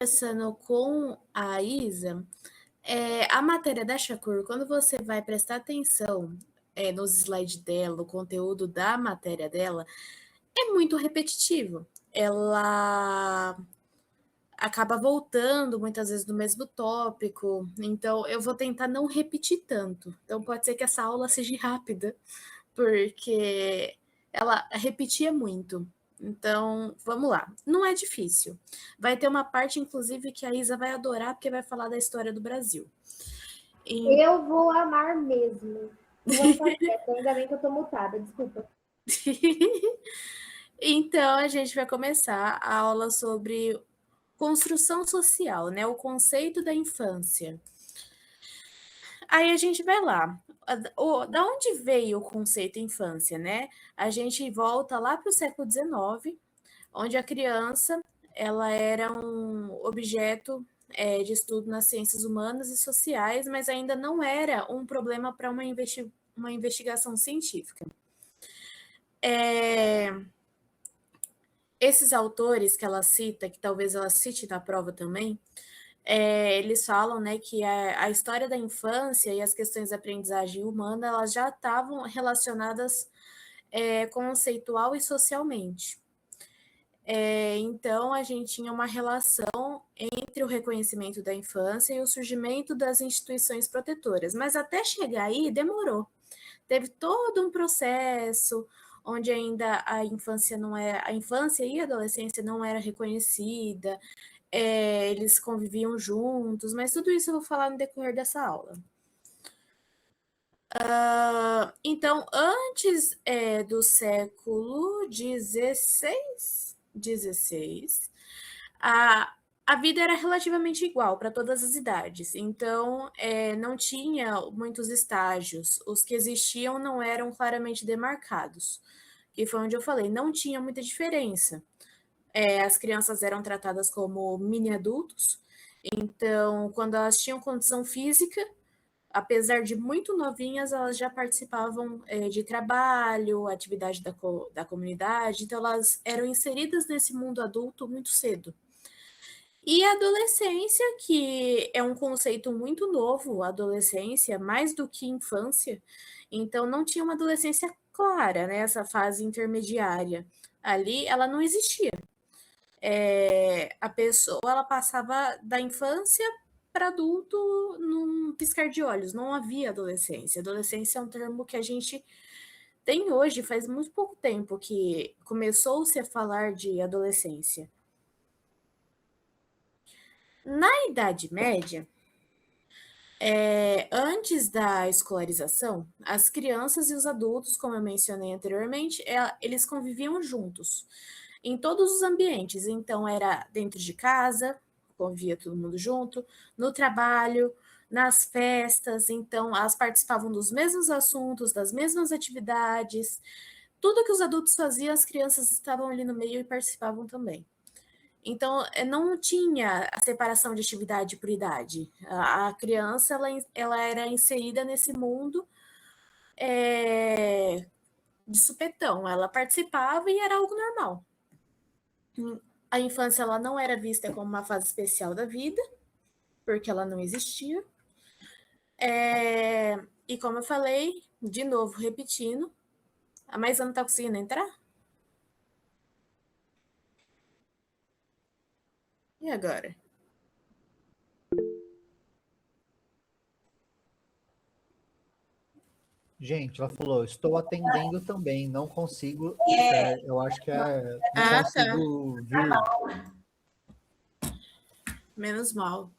Conversando com a Isa, a matéria da Shakur, quando você vai prestar atenção nos slides dela, o conteúdo da matéria dela, é muito repetitivo. Ela acaba voltando muitas vezes no mesmo tópico, então eu vou tentar não repetir tanto. Então pode ser que essa aula seja rápida, porque ela repetia muito. Então, vamos lá. Não é difícil. Vai ter uma parte, inclusive, que a Isa vai adorar, porque vai falar da história do Brasil. Eu vou amar mesmo. Eu vou ficar quieta, ainda bem que eu tô mutada, desculpa. Então, a gente vai começar a aula sobre construção social, né? O conceito da infância. Aí a gente vai lá. Da onde veio o conceito infância, né? A gente volta lá para o século XIX, onde a criança ela era um objeto de estudo nas ciências humanas e sociais, mas ainda não era um problema para uma investigação científica. Esses autores que ela cita, que talvez ela cite na prova também, eles falam, né, que a história da infância e as questões da aprendizagem humana elas já estavam relacionadas conceitual e socialmente. Então, a gente tinha uma relação entre o reconhecimento da infância e o surgimento das instituições protetoras, mas até chegar aí demorou. Teve todo um processo onde ainda a infância não era, a infância e a adolescência não era reconhecida, eles conviviam juntos, mas tudo isso eu vou falar no decorrer dessa aula. Então, antes do século XVI, a vida era relativamente igual para todas as idades, então não tinha muitos estágios, os que existiam não eram claramente demarcados, que foi onde eu falei, não tinha muita diferença. As crianças eram tratadas como mini-adultos, então, quando elas tinham condição física, apesar de muito novinhas, elas já participavam de trabalho, atividade da comunidade, então elas eram inseridas nesse mundo adulto muito cedo. E a adolescência, que é um conceito muito novo, adolescência, mais do que infância, então não tinha uma adolescência clara, né, essa fase intermediária. Ali, ela não existia. A pessoa, ela passava da infância para adulto num piscar de olhos, não havia adolescência. Adolescência é um termo que a gente tem hoje, faz muito pouco tempo que começou-se a falar de adolescência. Na Idade Média, antes da escolarização, as crianças e os adultos, como eu mencionei anteriormente, eles conviviam juntos em todos os ambientes. Então, era dentro de casa, convivia todo mundo junto, no trabalho, nas festas. Então, elas participavam dos mesmos assuntos, das mesmas atividades. Tudo que os adultos faziam, as crianças estavam ali no meio e participavam também. Então, não tinha a separação de atividade por idade. A criança, ela era inserida nesse mundo de supetão. Ela participava e era algo normal. A infância, ela não era vista como uma fase especial da vida, porque ela não existia. E como eu falei, de novo, repetindo, a Maisa não tá conseguindo entrar? E agora? Gente, ela falou, estou atendendo também, não consigo. Eu acho que não consigo vir. Menos mal.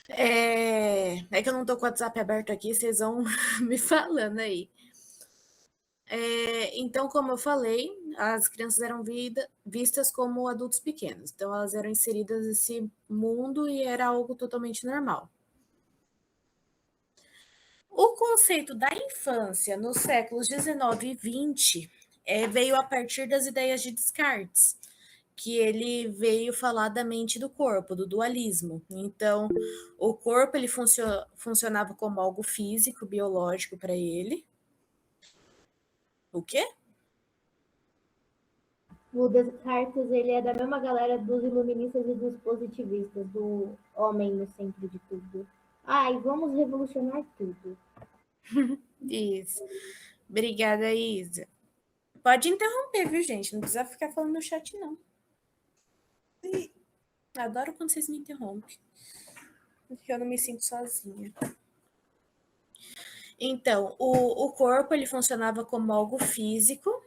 É que eu não tô com o WhatsApp aberto aqui, vocês vão me falando aí. Então, como eu falei, as crianças eram vistas como adultos pequenos. Então, elas eram inseridas nesse mundo e era algo totalmente normal. O conceito da infância nos séculos 19 e 20 veio a partir das ideias de Descartes, que ele veio falar da mente e do corpo, do dualismo. Então, o corpo ele funcionava como algo físico, biológico para ele. O quê? O Descartes, ele é da mesma galera dos iluministas e dos positivistas, do homem no centro de tudo. Ai, vamos revolucionar tudo. Isso. Obrigada, Isa. Pode interromper, viu, gente? Não precisa ficar falando no chat, não. Adoro quando vocês me interrompem. Porque eu não me sinto sozinha. Então, o corpo, ele funcionava como algo físico,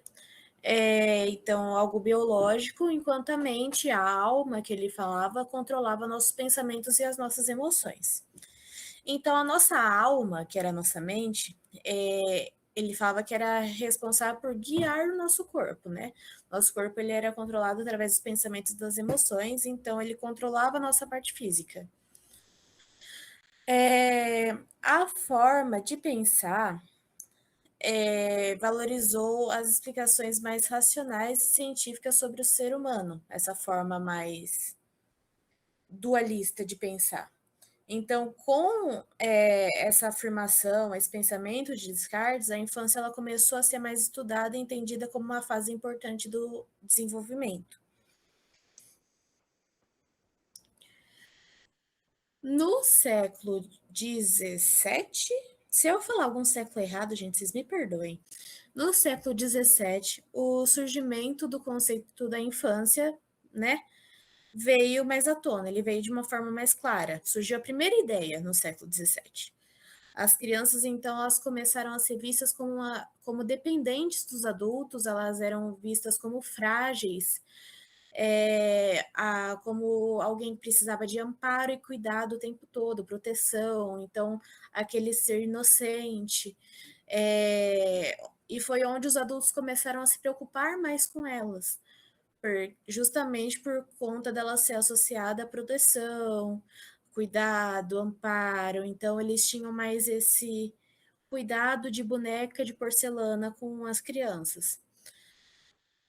então, algo biológico, enquanto a mente, a alma que ele falava, controlava nossos pensamentos e as nossas emoções. Então, a nossa alma, que era a nossa mente, ele falava que era responsável por guiar o nosso corpo, né? Nosso corpo, ele era controlado através dos pensamentos e das emoções, então ele controlava a nossa parte física. A forma de pensar valorizou as explicações mais racionais e científicas sobre o ser humano, essa forma mais dualista de pensar. Então, com essa afirmação, esse pensamento de Descartes, a infância ela começou a ser mais estudada e entendida como uma fase importante do desenvolvimento. No século XVII, se eu falar algum século errado, gente, vocês me perdoem. No século XVII, o surgimento do conceito da infância, né, veio mais à tona, ele veio de uma forma mais clara. Surgiu a primeira ideia no século XVII. As crianças, então, elas começaram a ser vistas como dependentes dos adultos, elas eram vistas como frágeis, como alguém que precisava de amparo e cuidado o tempo todo, proteção, então, aquele ser inocente. E foi onde os adultos começaram a se preocupar mais com elas, justamente por conta dela ser associada à proteção, cuidado, amparo. Então, eles tinham mais esse cuidado de boneca de porcelana com as crianças.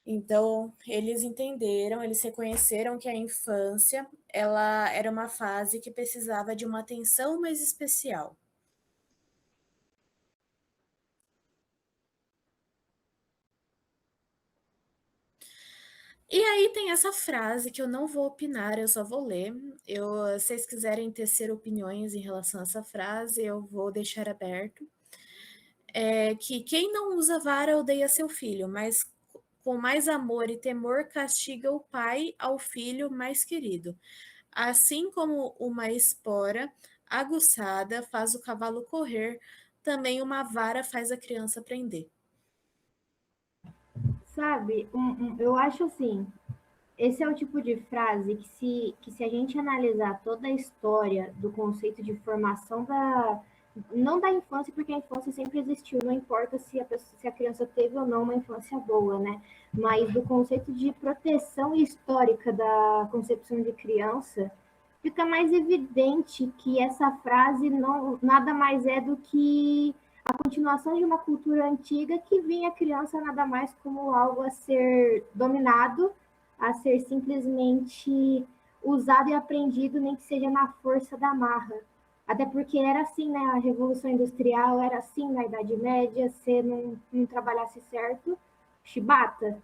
Então, eles entenderam, eles reconheceram que a infância ela era uma fase que precisava de uma atenção mais especial. E aí tem essa frase que eu não vou opinar, eu só vou ler. Se vocês quiserem tecer opiniões em relação a essa frase, eu vou deixar aberto. Que quem não usa vara odeia seu filho, mas com mais amor e temor castiga o pai ao filho mais querido. Assim como uma espora aguçada faz o cavalo correr, também uma vara faz a criança aprender. Sabe, eu acho assim, esse é o tipo de frase que se a gente analisar toda a história do conceito de formação não da infância, porque a infância sempre existiu, não importa se a criança teve ou não uma infância boa, né? Mas do conceito de proteção histórica da concepção de criança, fica mais evidente que essa frase nada mais é do que a continuação de uma cultura antiga que vinha a criança nada mais como algo a ser dominado, a ser simplesmente usado e aprendido, nem que seja na força da marra. Até porque era assim, né? A Revolução Industrial era assim na Idade Média, se não trabalhasse certo, chibata.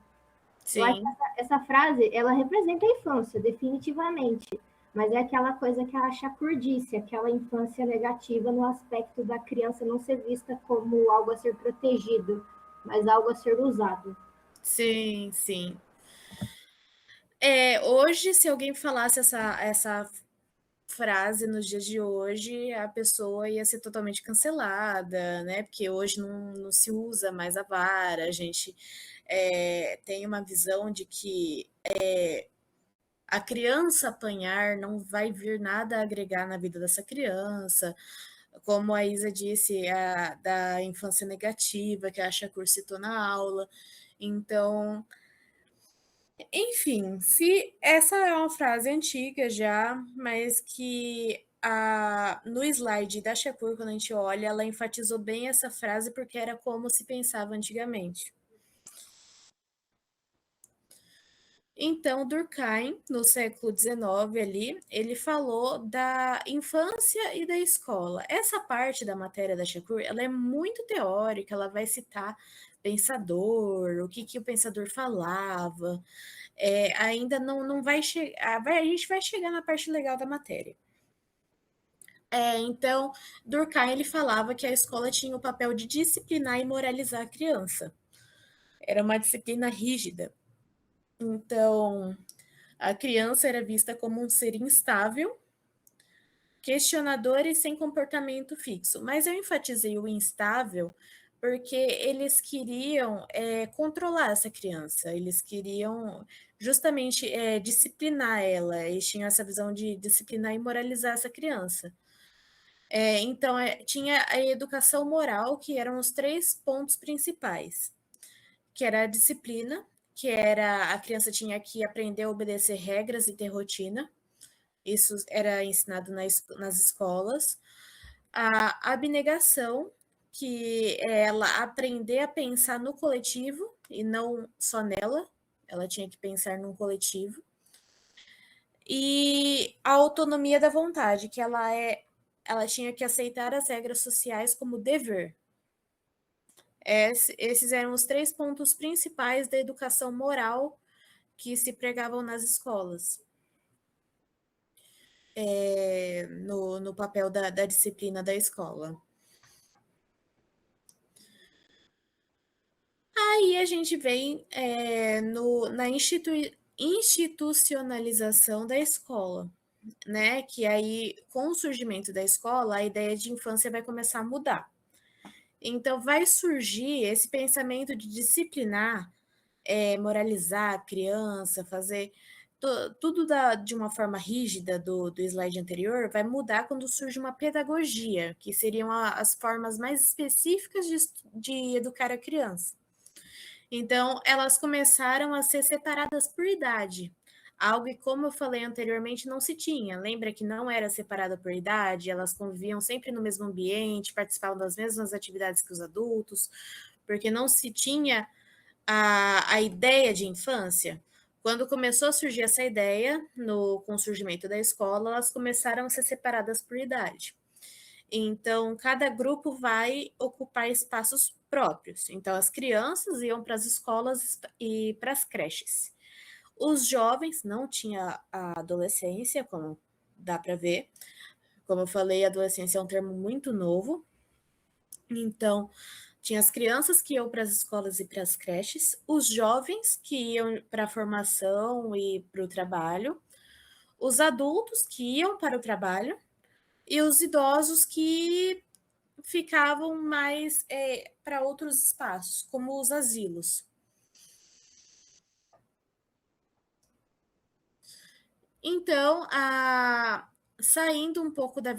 Eu acho que Sim. essa frase, ela representa a infância, definitivamente. Mas é aquela coisa que a chacurdice, aquela infância negativa no aspecto da criança não ser vista como algo a ser protegido, mas algo a ser usado. Sim, sim. Hoje, se alguém falasse essa frase nos dias de hoje, a pessoa ia ser totalmente cancelada, né? Porque hoje não se usa mais a vara, a gente tem uma visão de que a criança apanhar não vai vir nada a agregar na vida dessa criança, como a Isa disse, da infância negativa, que a Shakur citou na aula. Então, enfim, se essa é uma frase antiga já, mas que no slide da Shakur, quando a gente olha, ela enfatizou bem essa frase porque era como se pensava antigamente. Então, Durkheim, no século XIX ali, ele falou da infância e da escola. Essa parte da matéria da Shakur, ela é muito teórica, ela vai citar pensador, o que o pensador falava, ainda não vai chegar, a gente vai chegar na parte legal da matéria. Então, Durkheim ele falava que a escola tinha o papel de disciplinar e moralizar a criança. Era uma disciplina rígida. Então, a criança era vista como um ser instável, questionador e sem comportamento fixo. Mas eu enfatizei o instável porque eles queriam controlar essa criança, eles queriam justamente disciplinar ela, eles tinham essa visão de disciplinar e moralizar essa criança. Então, tinha a educação moral, que eram os 3 pontos principais, que era a disciplina, que era a criança tinha que aprender a obedecer regras e ter rotina, isso era ensinado nas escolas. A abnegação, que é ela aprender a pensar no coletivo e não só nela, ela tinha que pensar num coletivo. E a autonomia da vontade, que ela tinha que aceitar as regras sociais como dever. Esses eram os 3 pontos principais da educação moral que se pregavam nas escolas. No papel da disciplina da escola. Aí a gente vem na institucionalização da escola, né? Que aí, com o surgimento da escola, a ideia de infância vai começar a mudar. Então, vai surgir esse pensamento de disciplinar, moralizar a criança, fazer tudo de uma forma rígida do slide anterior, vai mudar quando surge uma pedagogia, que seriam as formas mais específicas de educar a criança. Então, elas começaram a ser separadas por idade, algo que, como eu falei anteriormente, não se tinha. Lembra que não era separada por idade, elas conviviam sempre no mesmo ambiente, participavam das mesmas atividades que os adultos, porque não se tinha a ideia de infância. Quando começou a surgir essa ideia, com o surgimento da escola, elas começaram a ser separadas por idade. Então, cada grupo vai ocupar espaços próprios. Então, as crianças iam para as escolas e para as creches. Os jovens não tinha a adolescência, como dá para ver. Como eu falei, a adolescência é um termo muito novo. Então, tinha as crianças que iam para as escolas e para as creches, os jovens que iam para a formação e para o trabalho, os adultos que iam para o trabalho e os idosos que ficavam mais para outros espaços, como os asilos. Então, saindo um pouco da...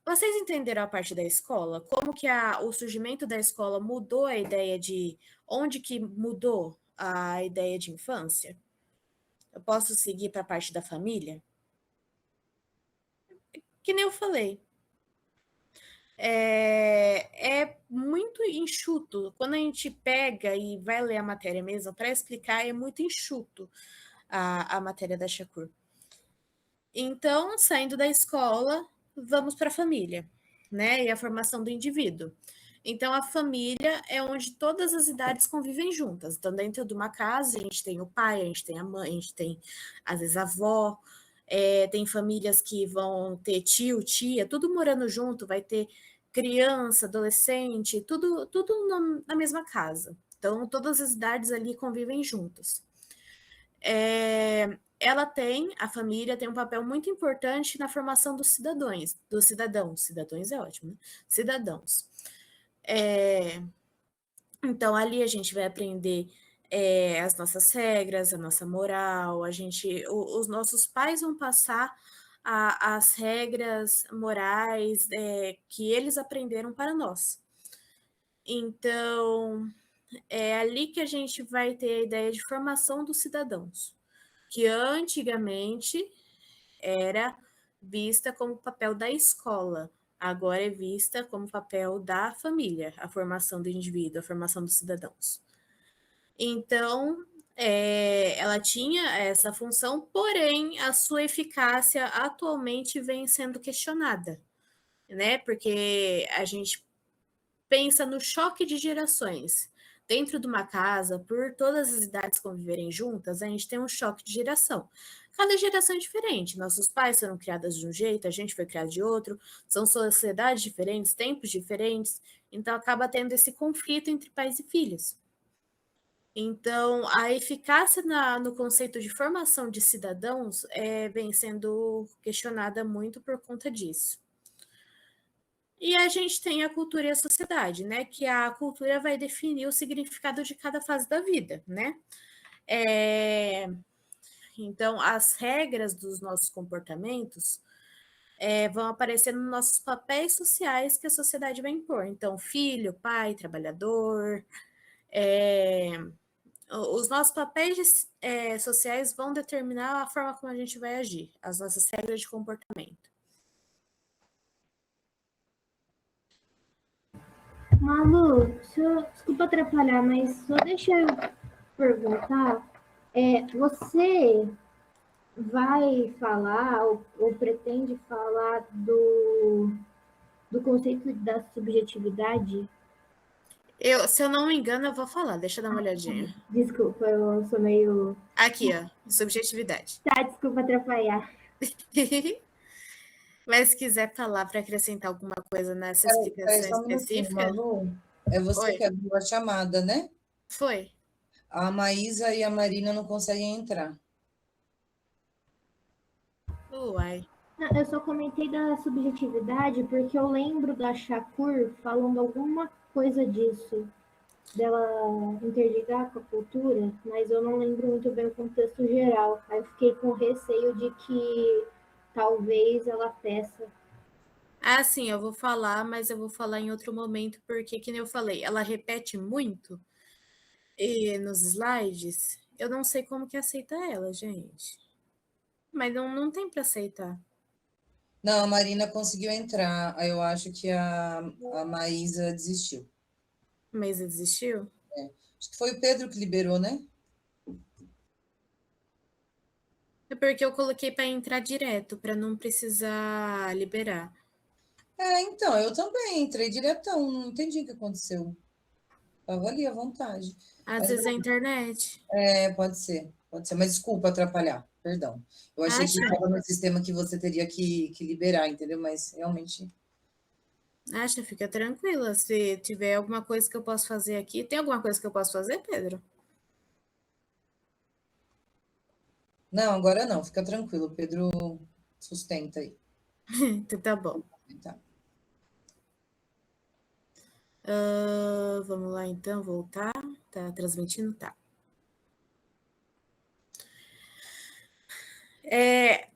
Vocês entenderam a parte da escola? Como que o surgimento da escola mudou a ideia de... Onde que mudou a ideia de infância? Eu posso seguir para a parte da família? Que nem eu falei. É muito enxuto. Quando a gente pega e vai ler a matéria mesmo, para explicar, é muito enxuto a matéria da Shakur. Então, saindo da escola, vamos para a família, né? E a formação do indivíduo. Então, a família é onde todas as idades convivem juntas. Então, dentro de uma casa, a gente tem o pai, a gente tem a mãe, a gente tem, às vezes, a avó. Tem famílias que vão ter tio, tia, tudo morando junto, vai ter criança, adolescente, tudo na mesma casa. Então, todas as idades ali convivem juntas. A família tem um papel muito importante na formação dos cidadãos é ótimo, né? Cidadãos. Então, ali a gente vai aprender as nossas regras, a nossa moral, os nossos pais vão passar as regras morais que eles aprenderam para nós. Então, é ali que a gente vai ter a ideia de formação dos cidadãos, que antigamente era vista como papel da escola, agora é vista como papel da família, a formação do indivíduo, a formação dos cidadãos. Então, ela tinha essa função, porém, a sua eficácia atualmente vem sendo questionada, né? Porque a gente pensa no choque de gerações. dentro de uma casa, por todas as idades conviverem juntas, a gente tem um choque de geração. Cada geração é diferente. Nossos pais foram criados de um jeito, a gente foi criado de outro, são sociedades diferentes, tempos diferentes, então acaba tendo esse conflito entre pais e filhos. Então, a eficácia no conceito de formação de cidadãos vem sendo questionada muito por conta disso. E a gente tem a cultura e a sociedade, né? Que a cultura vai definir o significado de cada fase da vida, né? Então, as regras dos nossos comportamentos vão aparecer nos nossos papéis sociais que a sociedade vai impor. Então, filho, pai, trabalhador, os nossos papéis sociais vão determinar a forma como a gente vai agir, as nossas regras de comportamento. Malu, desculpa atrapalhar, mas só deixa eu perguntar. Você vai falar ou pretende falar do conceito da subjetividade? Se eu não me engano, eu vou falar, deixa eu dar uma olhadinha. Desculpa, eu sou meio... Aqui, ó, subjetividade. Tá, desculpa atrapalhar. Mas se quiser falar para acrescentar alguma coisa nessa Peraí, explicação só um minutinho, específica, Malu. É você oi, que abriu a chamada, né? foi. A Maísa e a Marina não conseguem entrar. Uai. Não, eu só comentei da subjetividade porque eu lembro da Shakur falando alguma coisa disso, dela interligar com a cultura, mas eu não lembro muito bem o contexto geral. Aí eu fiquei com receio de que talvez ela peça. Ah, sim, eu vou falar, mas eu vou falar em outro momento, porque, que nem eu falei, ela repete muito nos slides. Eu não sei como que aceita ela, gente. Mas não tem para aceitar. Não, a Marina conseguiu entrar. Aí eu acho que a Maísa desistiu. Mas desistiu? Acho que foi o Pedro que liberou, né? É porque eu coloquei para entrar direto, para não precisar liberar. Então, eu também entrei diretão, não entendi o que aconteceu. Estava ali à vontade. Às Mas vezes é a internet. pode ser, pode ser. Mas desculpa atrapalhar, perdão. Eu achei que Acha? estava no sistema que você teria que liberar, entendeu? Mas realmente. Acha, fica tranquila. Se tiver alguma coisa que eu posso fazer aqui. Tem alguma coisa que eu posso fazer, Pedro? Não, agora não, fica tranquilo. O Pedro sustenta aí. Então tá bom. Tá. Vamos lá então, voltar. Tá transmitindo? Tá.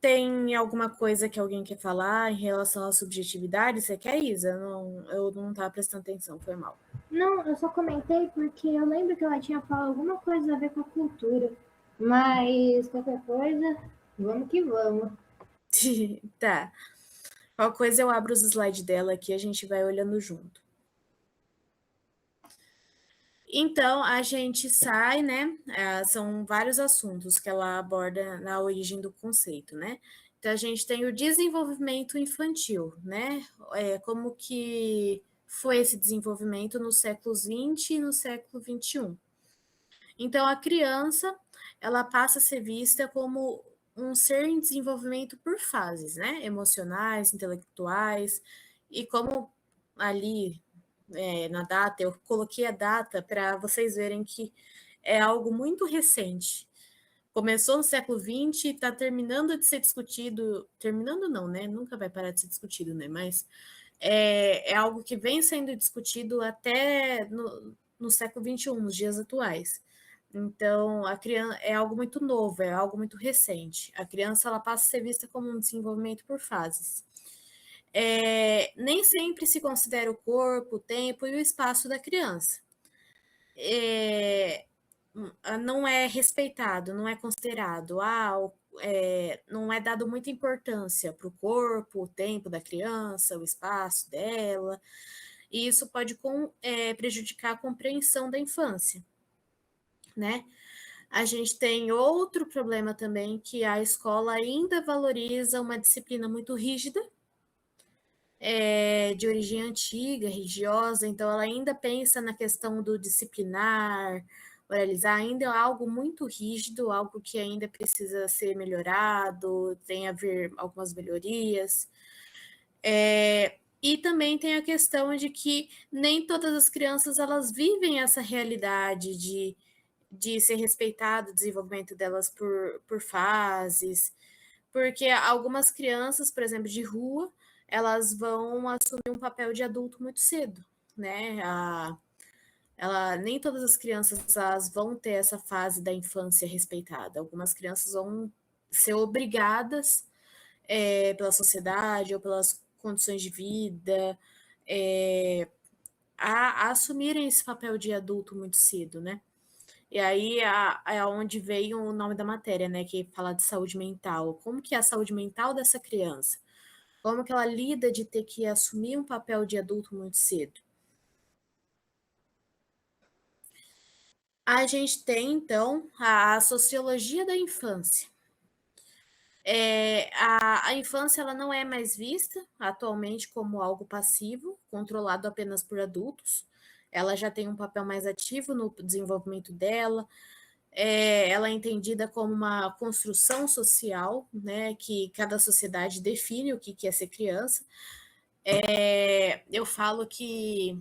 Tem alguma coisa que alguém quer falar em relação à subjetividade? Você quer, Isa? Eu não estava prestando atenção, foi mal. Não, eu só comentei porque eu lembro que ela tinha falado alguma coisa a ver com a cultura. Mas qualquer coisa, vamos que vamos. Tá. Qualquer coisa eu abro os slides dela aqui e a gente vai olhando junto. Então, a gente sai, né? São vários assuntos que ela aborda na origem do conceito, né? Então, a gente tem o desenvolvimento infantil, né? Como que foi esse desenvolvimento nos séculos 20 e no século 21. Então, a criança, ela passa a ser vista como um ser em desenvolvimento por fases, né? Emocionais, intelectuais, e como ali na data, eu coloquei a data para vocês verem que é algo muito recente. Começou no século XX e está terminando de ser discutido, terminando não, né? Nunca vai parar de ser discutido, né? Mas é algo que vem sendo discutido até no século XXI, nos dias atuais. Então, a criança é algo muito novo, é algo muito recente. A criança ela passa a ser vista como um desenvolvimento por fases. Nem sempre se considera o corpo, o tempo e o espaço da criança. Não é respeitado, não é considerado. Não é dado muita importância para o corpo, o tempo da criança, o espaço dela. E isso pode prejudicar a compreensão da infância, né? A gente tem outro problema também, que a escola ainda valoriza uma disciplina muito rígida, de origem antiga, religiosa, então ela ainda pensa na questão do disciplinar, oralizar, ainda é algo muito rígido, algo que ainda precisa ser melhorado, tem a ver algumas melhorias. E também tem a questão de que nem todas as crianças elas vivem essa realidade de ser respeitado o desenvolvimento delas por fases, porque algumas crianças, por exemplo, de rua, elas vão assumir um papel de adulto muito cedo, né? Nem todas as crianças elas vão ter essa fase da infância respeitada. Algumas crianças vão ser obrigadas pela sociedade ou pelas condições de vida a assumirem esse papel de adulto muito cedo, né? E aí é onde veio o nome da matéria, né? Que fala de saúde mental. Como que é a saúde mental dessa criança? Como que ela lida de ter que assumir um papel de adulto muito cedo? A gente tem, então, a sociologia da infância. A infância ela não é mais vista atualmente como algo passivo, controlado apenas por adultos. Ela já tem um papel mais ativo no desenvolvimento dela. Ela é entendida como uma construção social, né, que cada sociedade define o que é ser criança. Eu falo que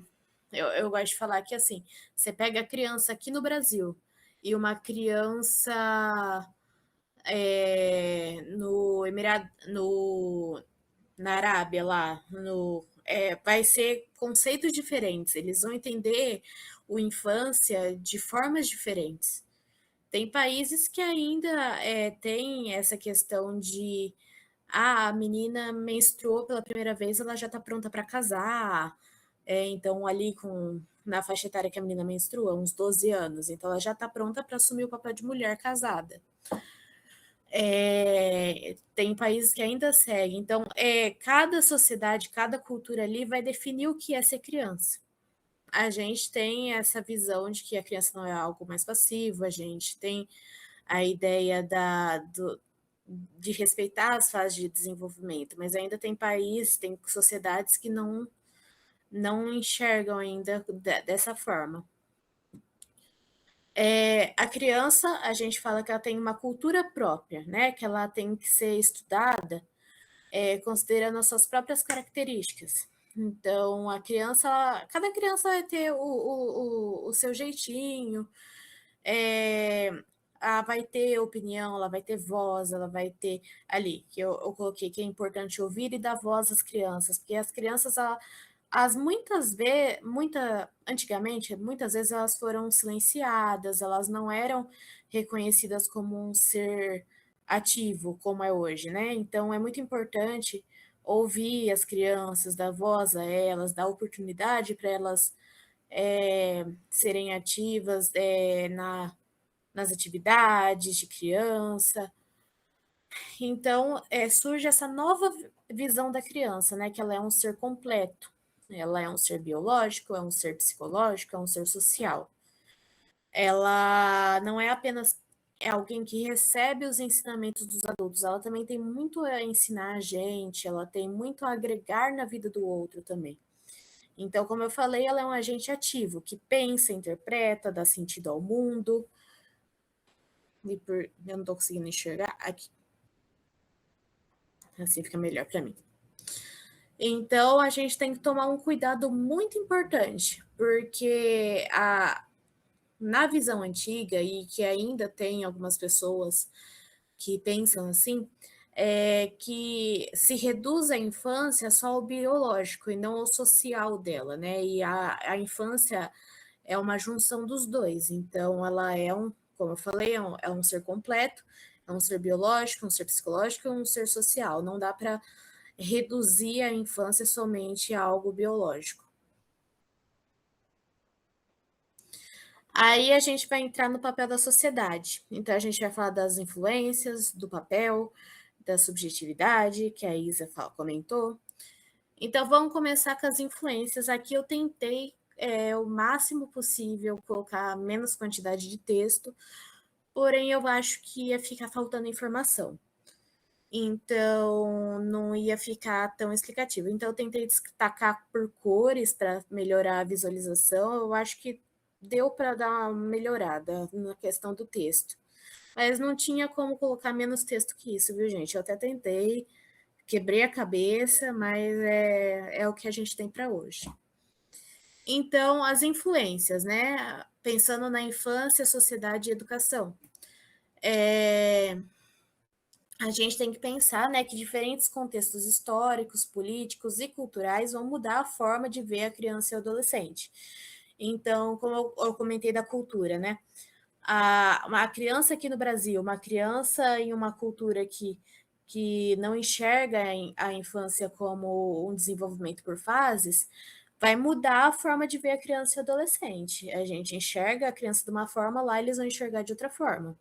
eu gosto de falar que assim, você pega a criança aqui no Brasil e uma criança no Emirado, na Arábia lá, vai ser conceitos diferentes. Eles vão entender o infância de formas diferentes. Tem países que ainda tem essa questão de a menina menstruou pela primeira vez, ela já está pronta para casar. Então, ali na faixa etária que a menina menstrua, uns 12 anos, então ela já está pronta para assumir o papel de mulher casada. Tem países que ainda seguem. Então, cada sociedade, cada cultura ali vai definir o que é ser criança. A gente tem essa visão de que a criança não é algo mais passivo, a gente tem a ideia de respeitar as fases de desenvolvimento, mas ainda tem países, tem sociedades que não enxergam ainda dessa forma. A criança, a gente fala que ela tem uma cultura própria, né? Que ela tem que ser estudada considerando as suas próprias características. Então, cada criança vai ter o seu jeitinho, ela vai ter opinião, ela vai ter voz, ela vai ter ali, que eu coloquei que é importante ouvir e dar voz às crianças, porque as crianças, antigamente, muitas vezes elas foram silenciadas, elas não eram reconhecidas como um ser ativo, como é hoje, né? Então é muito importante ouvir as crianças, dar voz a elas, dar oportunidade para elas serem ativas nas atividades de criança. Então, surge essa nova visão da criança, né? Que ela é um ser completo. Ela é um ser biológico, é um ser psicológico, é um ser social. Ela não é apenas alguém que recebe os ensinamentos dos adultos, ela também tem muito a ensinar a gente, ela tem muito a agregar na vida do outro também. Então, como eu falei, ela é um agente ativo, que pensa, interpreta, dá sentido ao mundo. Eu não estou conseguindo enxergar aqui. Assim fica melhor para mim. Então, a gente tem que tomar um cuidado muito importante, porque na visão antiga, e que ainda tem algumas pessoas que pensam assim, que se reduz a infância só ao biológico e não ao social dela, né? E a infância é uma junção dos dois. Então, ela como eu falei, é um ser completo, é um ser biológico, um ser psicológico e um ser social. Não dá para reduzir a infância somente a algo biológico. Aí a gente vai entrar no papel da sociedade. Então, a gente vai falar das influências, do papel, da subjetividade, que a Isa comentou. Então, vamos começar com as influências. Aqui eu tentei o máximo possível colocar menos quantidade de texto, porém eu acho que ia ficar faltando informação. então não ia ficar tão explicativo. Então eu tentei destacar por cores para melhorar a visualização. Eu acho que deu para dar uma melhorada na questão do texto. Mas não tinha como colocar menos texto que isso, viu, gente? Eu até tentei, quebrei a cabeça, mas é o que a gente tem para hoje. Então, as influências, né? Pensando na infância, sociedade e educação. A gente tem que pensar, né, que diferentes contextos históricos, políticos e culturais vão mudar a forma de ver a criança e o adolescente. Então, como eu comentei da cultura, né? Uma criança aqui no Brasil, uma criança em uma cultura que não enxerga a infância como um desenvolvimento por fases, vai mudar a forma de ver a criança e o adolescente. A gente enxerga a criança de uma forma, lá eles vão enxergar de outra forma.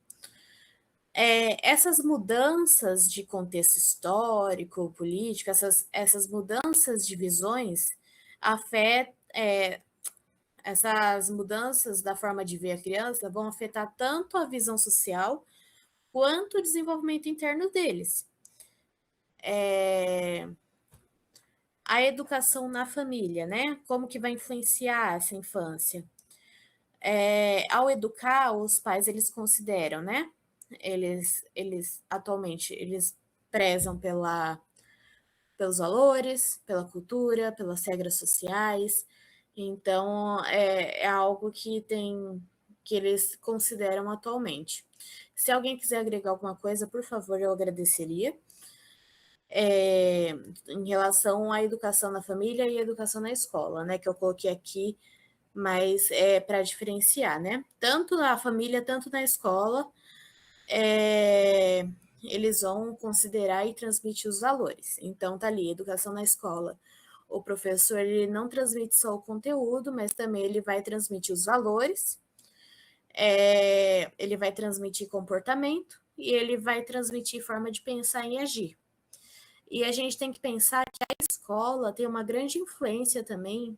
Essas mudanças de contexto histórico, político, essas mudanças de visões afetam, essas mudanças da forma de ver a criança vão afetar tanto a visão social quanto o desenvolvimento interno deles. A educação na família, né? Como que vai influenciar essa infância? Ao educar, os pais, eles consideram, né? Eles atualmente, eles prezam pelos valores, pela cultura, pelas regras sociais. Então, é algo que eles consideram atualmente. Se alguém quiser agregar alguma coisa, por favor, eu agradeceria. Em relação à educação na família e educação na escola, né? Que eu coloquei aqui, mas é para diferenciar, né? Tanto na família, tanto na escola, eles vão considerar e transmitir os valores. Então, tá ali, educação na escola. O professor, ele não transmite só o conteúdo, mas também ele vai transmitir os valores, ele vai transmitir comportamento e ele vai transmitir forma de pensar e agir. E a gente tem que pensar que a escola tem uma grande influência também,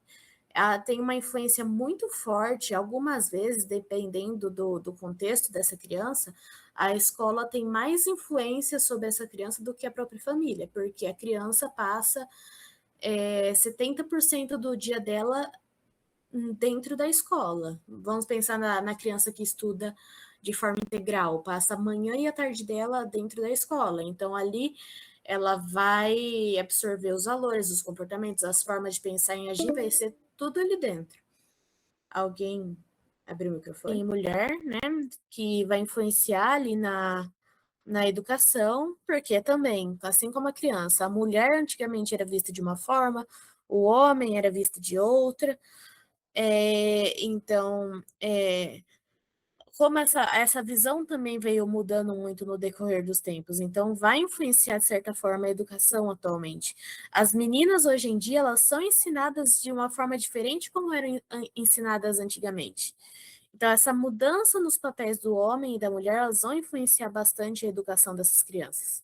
ela tem uma influência muito forte, algumas vezes, dependendo do contexto dessa criança, a escola tem mais influência sobre essa criança do que a própria família, porque a criança passa 70% do dia dela dentro da escola. Vamos pensar na criança que estuda de forma integral, passa a manhã e a tarde dela dentro da escola. Então, ali ela vai absorver os valores, os comportamentos, as formas de pensar e agir, vai ser tudo ali dentro. Alguém abriu o microfone? Tem mulher, né, que vai influenciar ali na educação, porque também, assim como a criança, a mulher antigamente era vista de uma forma, o homem era visto de outra. Então, como essa visão também veio mudando muito no decorrer dos tempos, então vai influenciar, de certa forma, a educação atualmente. As meninas, hoje em dia, elas são ensinadas de uma forma diferente como eram ensinadas antigamente. Então, essa mudança nos papéis do homem e da mulher, elas vão influenciar bastante a educação dessas crianças.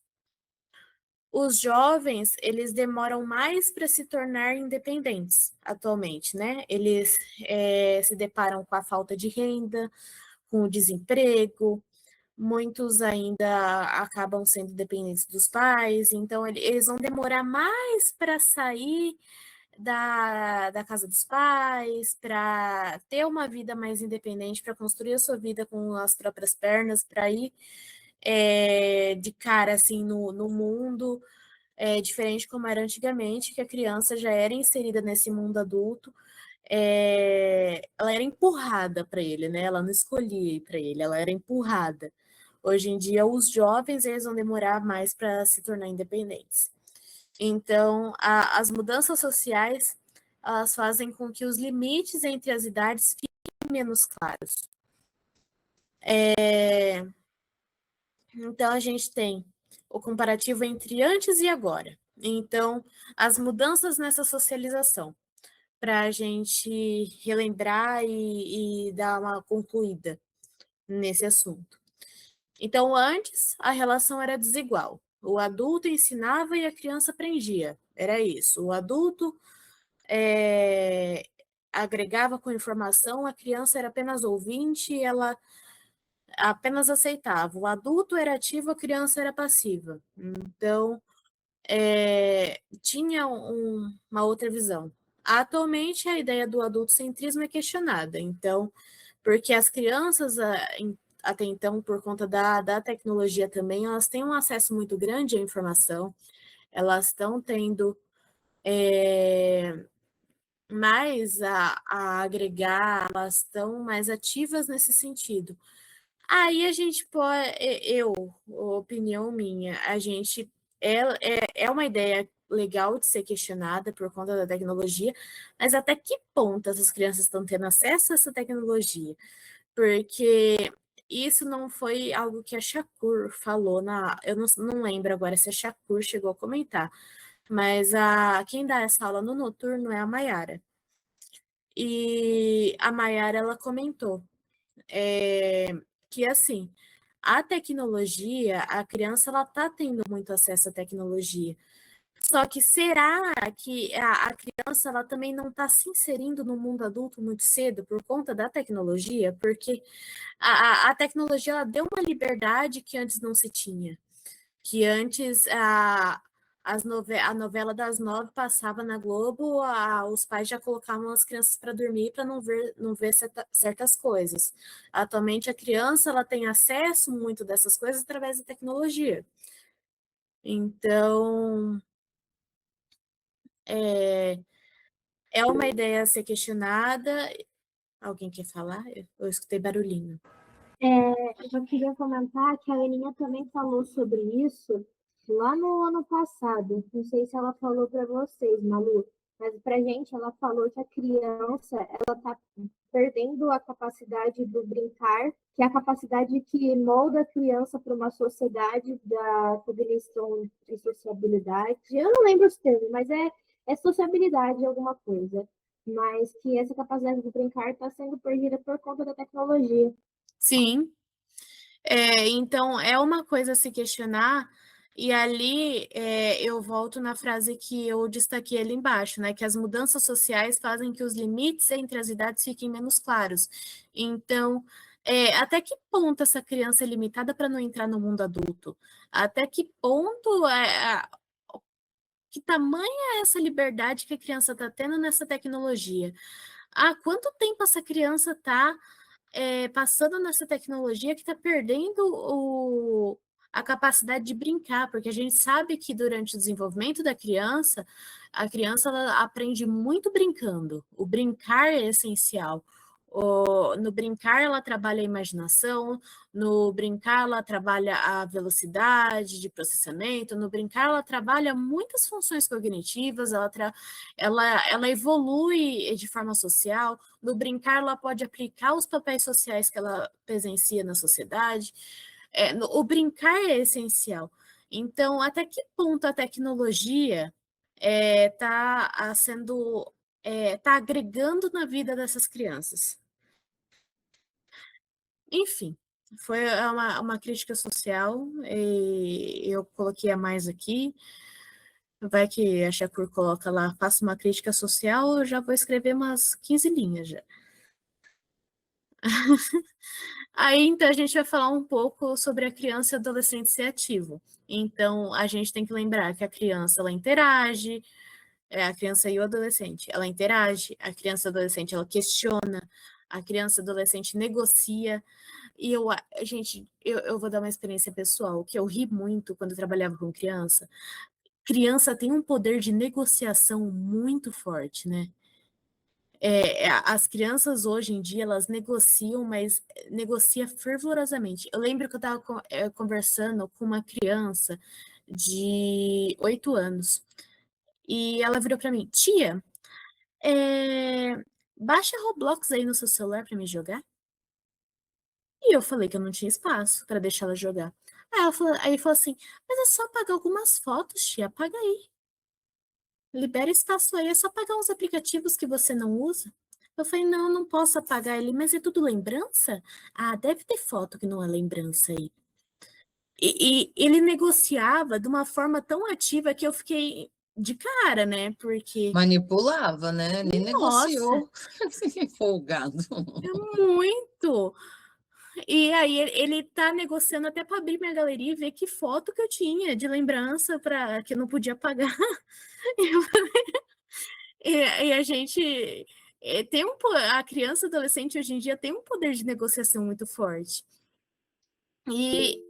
Os jovens, eles demoram mais para se tornar independentes atualmente, né? Eles se deparam com a falta de renda, com o desemprego, muitos ainda acabam sendo dependentes dos pais, então eles vão demorar mais para sair da casa dos pais, para ter uma vida mais independente, para construir a sua vida com as próprias pernas, para ir de cara assim no mundo, diferente como era antigamente, que a criança já era inserida nesse mundo adulto, ela era empurrada para ele, né? Ela não escolhia ir para ele, ela era empurrada. Hoje em dia, os jovens eles vão demorar mais para se tornar independentes. Então, as mudanças sociais elas fazem com que os limites entre as idades fiquem menos claros. Então, a gente tem o comparativo entre antes e agora. Então, as mudanças nessa socialização, para a gente relembrar e dar uma concluída nesse assunto. Então, antes, a relação era desigual. O adulto ensinava e a criança aprendia. Era isso. O adulto agregava com informação, a criança era apenas ouvinte, ela apenas aceitava. O adulto era ativo, a criança era passiva. Então, tinha uma outra visão. Atualmente, a ideia do adultocentrismo é questionada. Então, porque as crianças, até então, por conta da tecnologia também, elas têm um acesso muito grande à informação, elas estão tendo mais a agregar, elas estão mais ativas nesse sentido. Aí a gente pode, opinião minha, a gente é uma ideia legal de ser questionada por conta da tecnologia, mas até que ponto essas crianças estão tendo acesso a essa tecnologia? Porque isso não foi algo que a Shakur falou eu não lembro agora se a Shakur chegou a comentar, mas quem dá essa aula no noturno é a Mayara. E a Mayara, ela comentou que, assim, a tecnologia, a criança, ela está tendo muito acesso à tecnologia. Só que será que a criança, ela também não está se inserindo no mundo adulto muito cedo por conta da tecnologia? Porque a tecnologia, ela deu uma liberdade que antes não se tinha. Que antes a novela das 9 passava na Globo, os pais já colocavam as crianças para dormir para não ver certas coisas. Atualmente a criança, ela tem acesso muito dessas coisas através da tecnologia. Então, é uma ideia a ser questionada. Alguém quer falar? Eu escutei barulhinho. Eu só queria comentar que a Aninha também falou sobre isso lá no ano passado. Não sei se ela falou para vocês, Malu, mas para gente ela falou que a criança ela está perdendo a capacidade do brincar, que é a capacidade que molda a criança para uma sociedade da cognição e sociabilidade. Eu não lembro os termos, mas é sociabilidade alguma coisa. Mas que essa capacidade de brincar está sendo perdida por conta da tecnologia. Sim. Então, é uma coisa a se questionar, e ali eu volto na frase que eu destaquei ali embaixo, né? Que as mudanças sociais fazem que os limites entre as idades fiquem menos claros. Então, até que ponto essa criança é limitada para não entrar no mundo adulto? Até que ponto que tamanha é essa liberdade que a criança está tendo nessa tecnologia? Há quanto tempo essa criança está passando nessa tecnologia que está perdendo a capacidade de brincar, porque a gente sabe que durante o desenvolvimento da criança, a criança ela aprende muito brincando. O brincar é essencial. No brincar, ela trabalha a imaginação, no brincar, ela trabalha a velocidade de processamento, no brincar, ela trabalha muitas funções cognitivas, ela evolui de forma social, no brincar, ela pode aplicar os papéis sociais que ela presencia na sociedade. O brincar é essencial. Então, até que ponto a tecnologia está sendo está agregando na vida dessas crianças? Enfim, foi uma crítica social, e eu coloquei a mais aqui. Vai que a Shakur coloca lá, faça uma crítica social, eu já vou escrever umas 15 linhas já. Aí, então, a gente vai falar um pouco sobre a criança e adolescente ser ativo. Então, a gente tem que lembrar que a criança, ela interage, a criança e o adolescente, ela interage, a criança e o adolescente, ela questiona, a criança e o adolescente negocia. E eu vou dar uma experiência pessoal, que eu ri muito quando eu trabalhava com criança. Criança tem um poder de negociação muito forte, né? As crianças hoje em dia, elas negociam, mas negocia fervorosamente. Eu lembro que eu estava conversando com uma criança de 8 anos, e ela virou para mim, tia, baixa Roblox aí no seu celular para me jogar. E eu falei que eu não tinha espaço para deixar ela jogar. Aí falou assim, mas é só apagar algumas fotos, tia, apaga aí. Libera espaço aí, é só apagar uns aplicativos que você não usa. Eu falei, não posso apagar ele, mas é tudo lembrança? Ah, deve ter foto que não é lembrança aí. E ele negociava de uma forma tão ativa que eu fiquei de cara, né? Porque, Manipulava, né? Nem nossa, negociou. Folgado. muito. E aí ele tá negociando até para abrir minha galeria e ver que foto que eu tinha de lembrança para que eu não podia pagar. E a gente tem a criança, adolescente hoje em dia tem um poder de negociação muito forte. E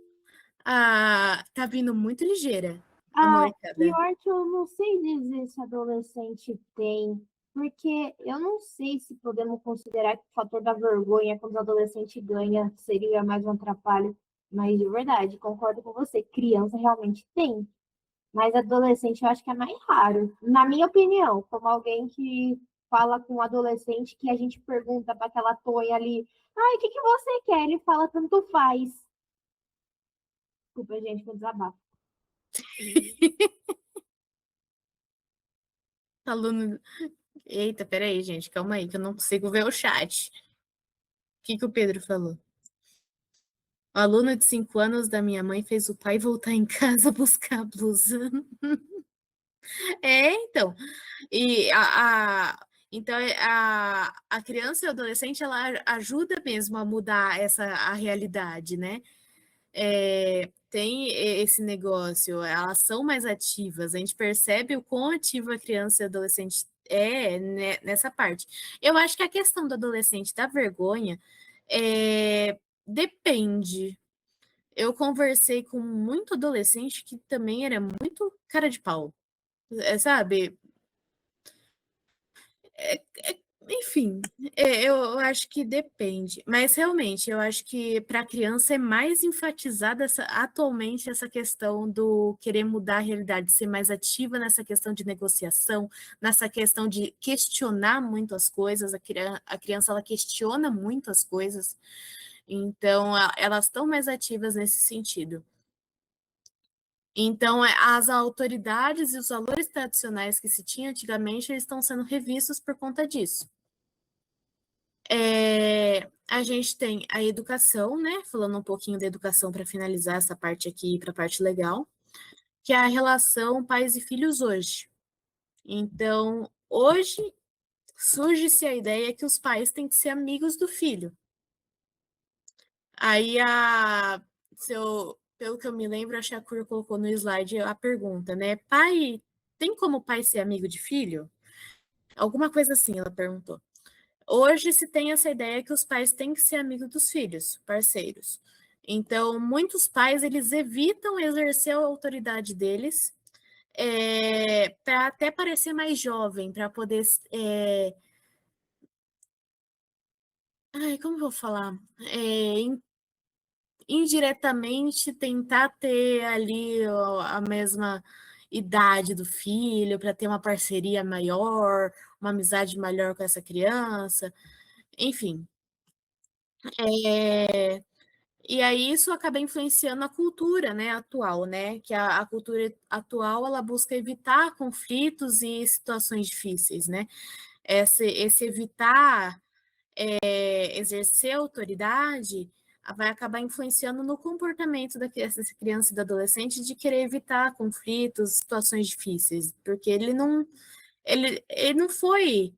tá vindo muito ligeira a molecada. Pior que eu não sei dizer se adolescente tem, porque eu não sei se podemos considerar que o fator da vergonha quando o adolescente ganha seria mais um atrapalho, mas de verdade, concordo com você, criança realmente tem, mas adolescente eu acho que é mais raro. Na minha opinião, como alguém que fala com um adolescente que a gente pergunta para aquela tonha ali, ai, o que você quer? Ele fala, tanto faz. Desculpa, gente, vou desabafo. Aluno. Eita, peraí, gente, calma aí, que eu não consigo ver o chat. O que o Pedro falou? O aluno de 5 anos da minha mãe fez o pai voltar em casa buscar a blusa. Então. E então a criança e o adolescente ela ajuda mesmo a mudar a realidade, né? Tem esse negócio, elas são mais ativas, a gente percebe o quão ativa a criança e o adolescente é, né, nessa parte. Eu acho que a questão do adolescente da vergonha depende. Eu conversei com muito adolescente que também era muito cara de pau, sabe? Enfim, eu acho que depende, mas realmente eu acho que para a criança é mais enfatizada atualmente essa questão do querer mudar a realidade, ser mais ativa nessa questão de negociação, nessa questão de questionar muito as coisas. A criança ela questiona muito as coisas, então elas estão mais ativas nesse sentido. Então, as autoridades e os valores tradicionais que se tinha antigamente, eles estão sendo revistos por conta disso. A gente tem a educação, né? Falando um pouquinho da educação para finalizar essa parte aqui, para a parte legal, que é a relação pais e filhos hoje. Então, hoje surge-se a ideia que os pais têm que ser amigos do filho. Aí, pelo que eu me lembro, a Shakur colocou no slide a pergunta, né? Tem como pai ser amigo de filho? Alguma coisa assim, ela perguntou. Hoje se tem essa ideia que os pais têm que ser amigos dos filhos, parceiros. Então, muitos pais, eles evitam exercer a autoridade deles para até parecer mais jovem, para poder... como eu vou falar? Indiretamente tentar ter ali a mesma idade do filho, para ter uma parceria maior, uma amizade maior com essa criança. Enfim, e aí isso acaba influenciando a cultura, né, atual, né? Que a cultura atual ela busca evitar conflitos e situações difíceis, né? Esse evitar exercer autoridade vai acabar influenciando no comportamento dessa criança e do adolescente de querer evitar conflitos, situações difíceis, porque ele não foi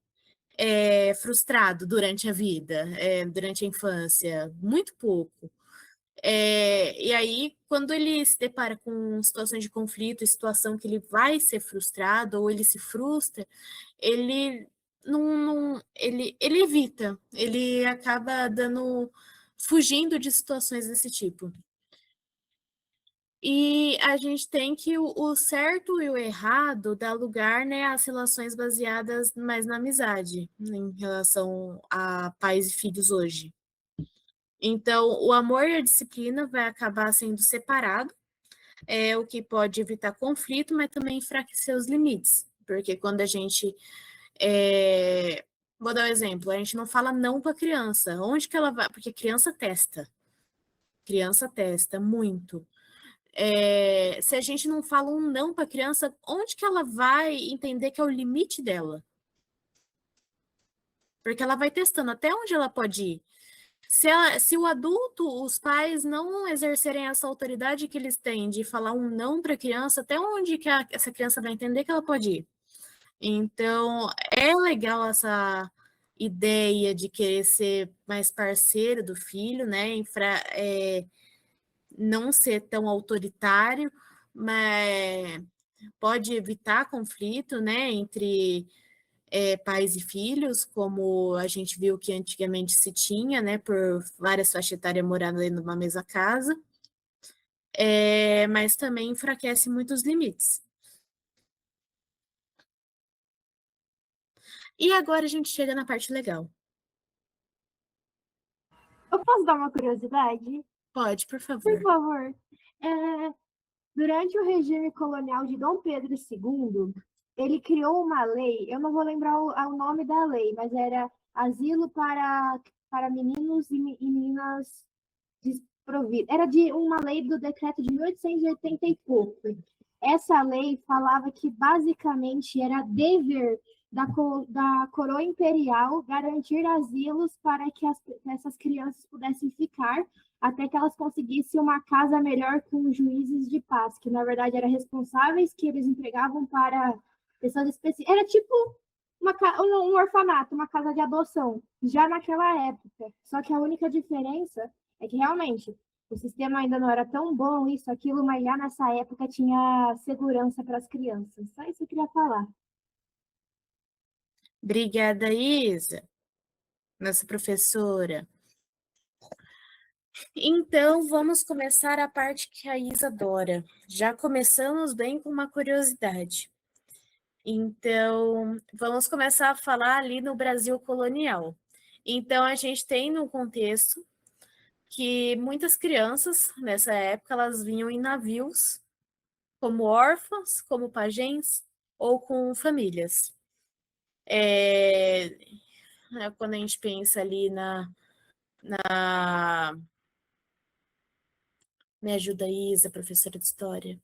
frustrado durante a vida, durante a infância, muito pouco. E aí, quando ele se depara com situações de conflito, situação que ele vai ser frustrado ou ele se frustra, ele ele evita, ele acaba fugindo de situações desse tipo. E a gente tem que o certo e o errado dá lugar, né, às relações baseadas mais na amizade, em relação a pais e filhos hoje. Então, o amor e a disciplina vai acabar sendo separado, o que pode evitar conflito, mas também enfraquecer os limites, porque quando a gente vou dar um exemplo, a gente não fala não para a criança. Onde que ela vai? Porque criança testa muito. Se a gente não fala um não para a criança, onde que ela vai entender que é o limite dela? Porque ela vai testando até onde ela pode ir. Se o adulto, os pais não exercerem essa autoridade que eles têm de falar um não para a criança, até onde que essa criança vai entender que ela pode ir? Então, é legal ideia de querer ser mais parceiro do filho, né? Não ser tão autoritário, mas pode evitar conflito, né, entre pais e filhos, como a gente viu que antigamente se tinha, né, por várias faixas etárias morando dentro de uma mesma casa, mas também enfraquece muitos limites. E agora a gente chega na parte legal. Eu posso dar uma curiosidade? Pode, por Por favor. favor. Durante o regime colonial de Dom Pedro II, ele criou uma lei, eu não vou lembrar o nome da lei, mas era asilo para meninos e meninas desprovidos. Era de uma lei do decreto de 1880 e pouco. Essa lei falava que basicamente era dever da coroa imperial garantir asilos para que essas crianças pudessem ficar até que elas conseguissem uma casa melhor com juízes de paz, que na verdade eram responsáveis, que eles entregavam para pessoas específicas. Era tipo um orfanato, uma casa de adoção, já naquela época. Só que a única diferença é que realmente o sistema ainda não era tão bom, isso, aquilo, mas já nessa época tinha segurança para as crianças. Só isso eu queria falar. Obrigada, Isa, nossa professora. Então, vamos começar a parte que a Isa adora. Já começamos bem com uma curiosidade. Então, vamos começar a falar ali no Brasil colonial. Então, a gente tem no contexto que muitas crianças, nessa época, elas vinham em navios, como órfãs, como pajens, ou com famílias. Quando a gente pensa ali me ajuda, Isa, professora de história.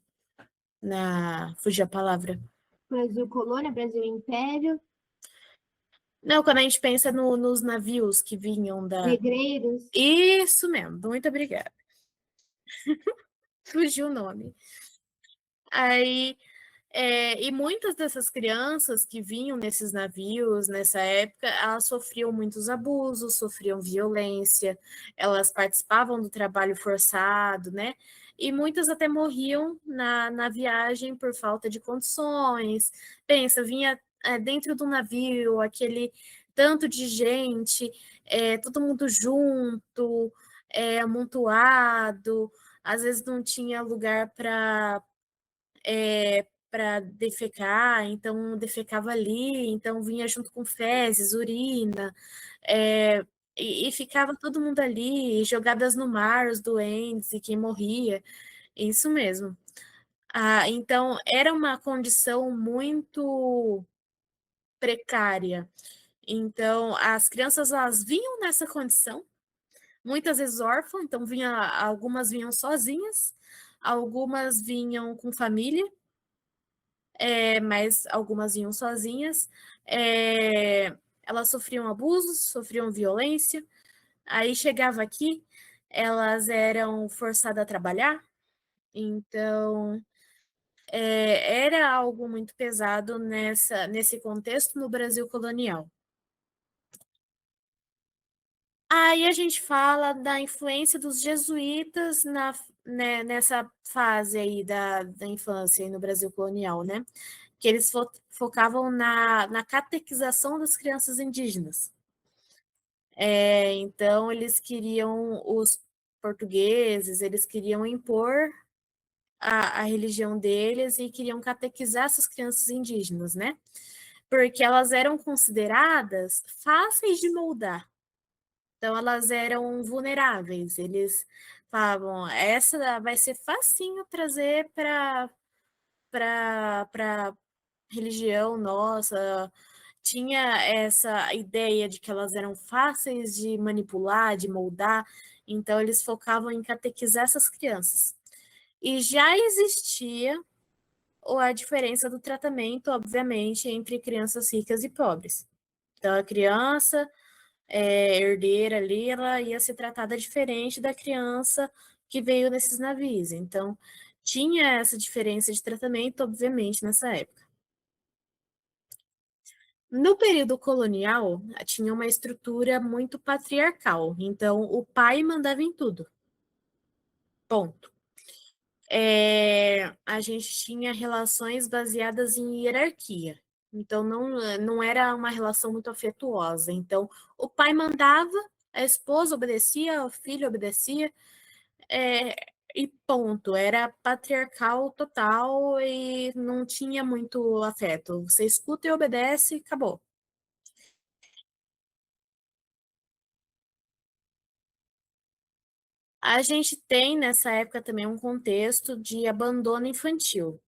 Fugiu a palavra. Brasil colônia, Brasil império, Não, quando a gente pensa nos navios que vinham da... negreiros. Isso mesmo, muito obrigada. Fugiu o nome. Aí, e muitas dessas crianças que vinham nesses navios, nessa época, elas sofriam muitos abusos, sofriam violência, elas participavam do trabalho forçado, né? E muitas até morriam na viagem por falta de condições. Pensa, vinha dentro do navio, aquele tanto de gente, todo mundo junto, amontoado, às vezes não tinha lugar para defecar, então defecava ali, então vinha junto com fezes, urina, e ficava todo mundo ali, jogadas no mar, os doentes e quem morria, isso mesmo. Então, era uma condição muito precária. Então, as crianças, elas vinham nessa condição, muitas vezes órfãs, então algumas vinham sozinhas, algumas vinham com família, mas algumas vinham sozinhas. Elas sofriam abusos, sofriam violência. Aí chegava aqui, elas eram forçadas a trabalhar, então era algo muito pesado nesse contexto no Brasil colonial. Aí a gente fala da influência dos jesuítas nessa fase aí da infância aí no Brasil colonial, né? Que eles focavam na catequização das crianças indígenas. Então, eles queriam, os portugueses, eles queriam impor a religião deles e queriam catequizar essas crianças indígenas, né? Porque elas eram consideradas fáceis de moldar. Então, elas eram vulneráveis. Eles falavam, essa vai ser facinho trazer para religião nossa. Tinha essa ideia de que elas eram fáceis de manipular, de moldar. Então, eles focavam em catequizar essas crianças. E já existia a diferença do tratamento, obviamente, entre crianças ricas e pobres. Então, a criança herdeira ali, ela ia ser tratada diferente da criança que veio nesses navios. Então, tinha essa diferença de tratamento, obviamente, nessa época. No período colonial, tinha uma estrutura muito patriarcal, então o pai mandava em tudo. Ponto. A gente tinha relações baseadas em hierarquia, então não era uma relação muito afetuosa. Então, o pai mandava, a esposa obedecia, o filho obedecia, é, e ponto. Era patriarcal total e não tinha muito afeto. Você escuta e obedece, e acabou. A gente tem nessa época também um contexto de abandono infantil.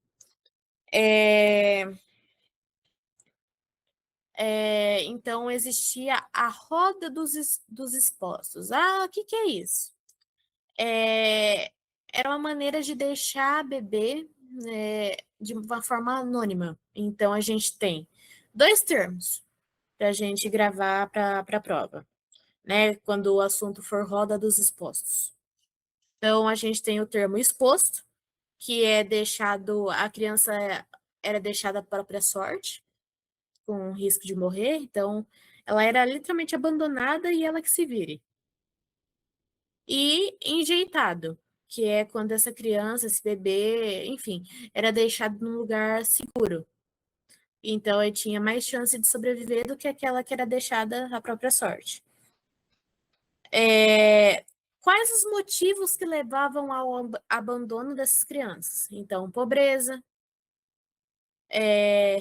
Então, existia a roda dos expostos. Ah, o que é isso? Era uma maneira de deixar bebê de uma forma anônima. Então, a gente tem dois termos para a gente gravar para a prova, né? Quando o assunto for roda dos expostos. Então, a gente tem o termo exposto, que é deixado, a criança era deixada à própria sorte, com risco de morrer, então ela era literalmente abandonada e ela que se vire. E enjeitado, que é quando essa criança, esse bebê, enfim, era deixado num lugar seguro. Então ele tinha mais chance de sobreviver do que aquela que era deixada à própria sorte. Quais os motivos que levavam ao abandono dessas crianças? Então, pobreza,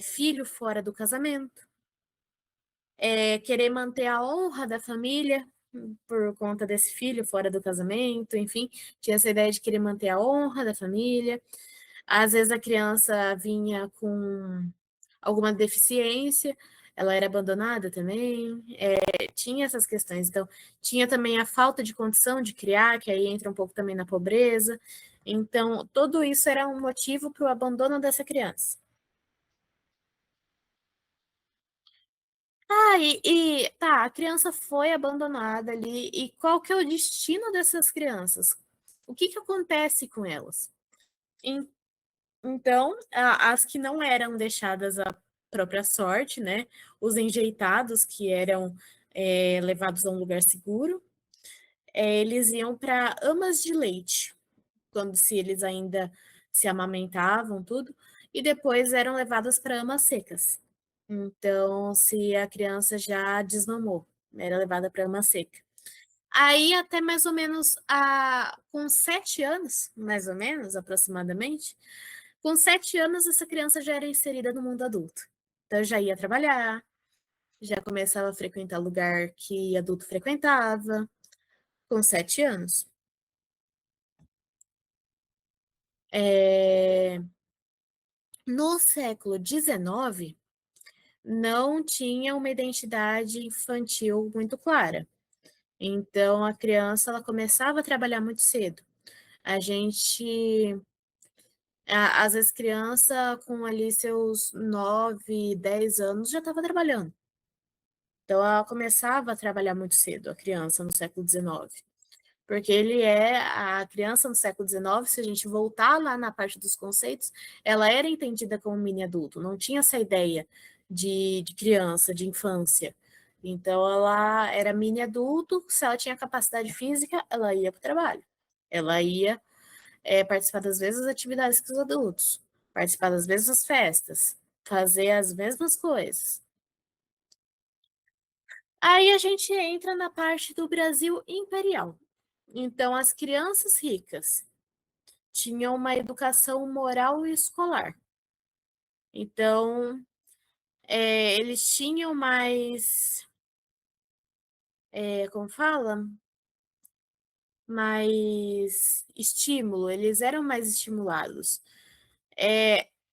filho fora do casamento, querer manter a honra da família por conta desse filho fora do casamento, enfim, tinha essa ideia de querer manter a honra da família. Às vezes a criança vinha com alguma deficiência, ela era abandonada também, tinha essas questões. Então, tinha também a falta de condição de criar, que aí entra um pouco também na pobreza. Então, tudo isso era um motivo para o abandono dessa criança. Tá, a criança foi abandonada ali, e qual que é o destino dessas crianças? O que acontece com elas? Então, as que não eram deixadas à própria sorte, né? Os enjeitados que eram levados a um lugar seguro, eles iam para amas de leite, quando se eles ainda se amamentavam, tudo, e depois eram levadas para amas secas. Então, se a criança já desmamou, era levada para ama seca. Aí, até mais ou menos com 7 anos, mais ou menos, aproximadamente, com 7 anos, essa criança já era inserida no mundo adulto. Então, já ia trabalhar, já começava a frequentar lugar que adulto frequentava, com 7 anos. No século XIX, não tinha uma identidade infantil muito clara. Então, a criança ela começava a trabalhar muito cedo. A gente, às vezes, criança com ali seus 9, 10 anos já estava trabalhando. Então, ela começava a trabalhar muito cedo, a criança no século XIX. Porque a criança no século XIX, se a gente voltar lá na parte dos conceitos, ela era entendida como mini adulto, não tinha essa ideia de criança, de infância. Então, ela era mini adulto, se ela tinha capacidade física, ela ia para o trabalho. Ela ia participar das mesmas atividades que os adultos, participar das mesmas festas, fazer as mesmas coisas. Aí a gente entra na parte do Brasil imperial. Então, as crianças ricas tinham uma educação moral e escolar. Então, eles tinham mais, como fala? Mais estímulo, eles eram mais estimulados.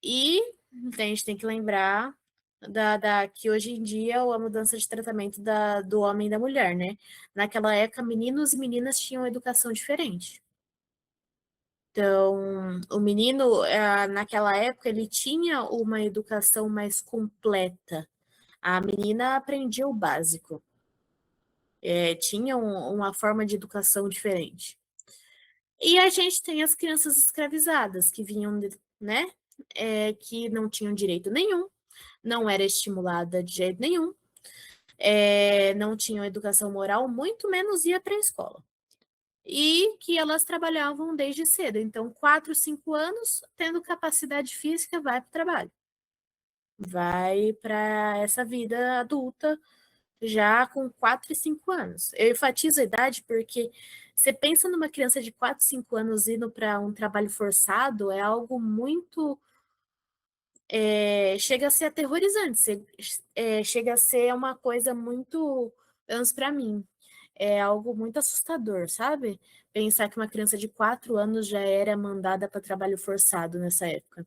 E a gente tem que lembrar que hoje em dia a mudança de tratamento do homem e da mulher, né? Naquela época, meninos e meninas tinham educação diferente. Então, o menino, naquela época, ele tinha uma educação mais completa. A menina aprendia o básico. Tinha uma forma de educação diferente. E a gente tem as crianças escravizadas, que vinham, né? Que não tinham direito nenhum, não era estimulada de jeito nenhum, não tinham educação moral, muito menos ia para a escola. E que elas trabalhavam desde cedo. Então, 4, 5 anos, tendo capacidade física, vai para o trabalho. Vai para essa vida adulta já com 4 e 5 anos. Eu enfatizo a idade porque você pensa numa criança de 4, 5 anos indo para um trabalho forçado, é algo muito. Chega a ser aterrorizante, chega a ser uma coisa muito, pelo menos para mim, é algo muito assustador, sabe? Pensar que uma criança de 4 anos já era mandada para trabalho forçado nessa época.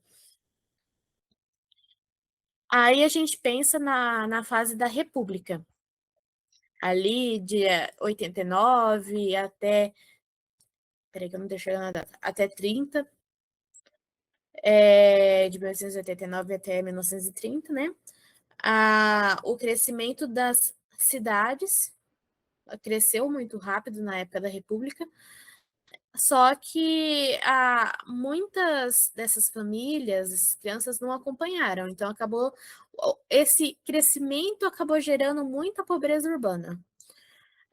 Aí a gente pensa na fase da República, ali de 89 até. Peraí, que eu não deixei chegando na data. Até 30, de 1989 até 1930, né? O crescimento das cidades cresceu muito rápido na época da República, só que muitas dessas famílias, as crianças não acompanharam, então esse crescimento acabou gerando muita pobreza urbana.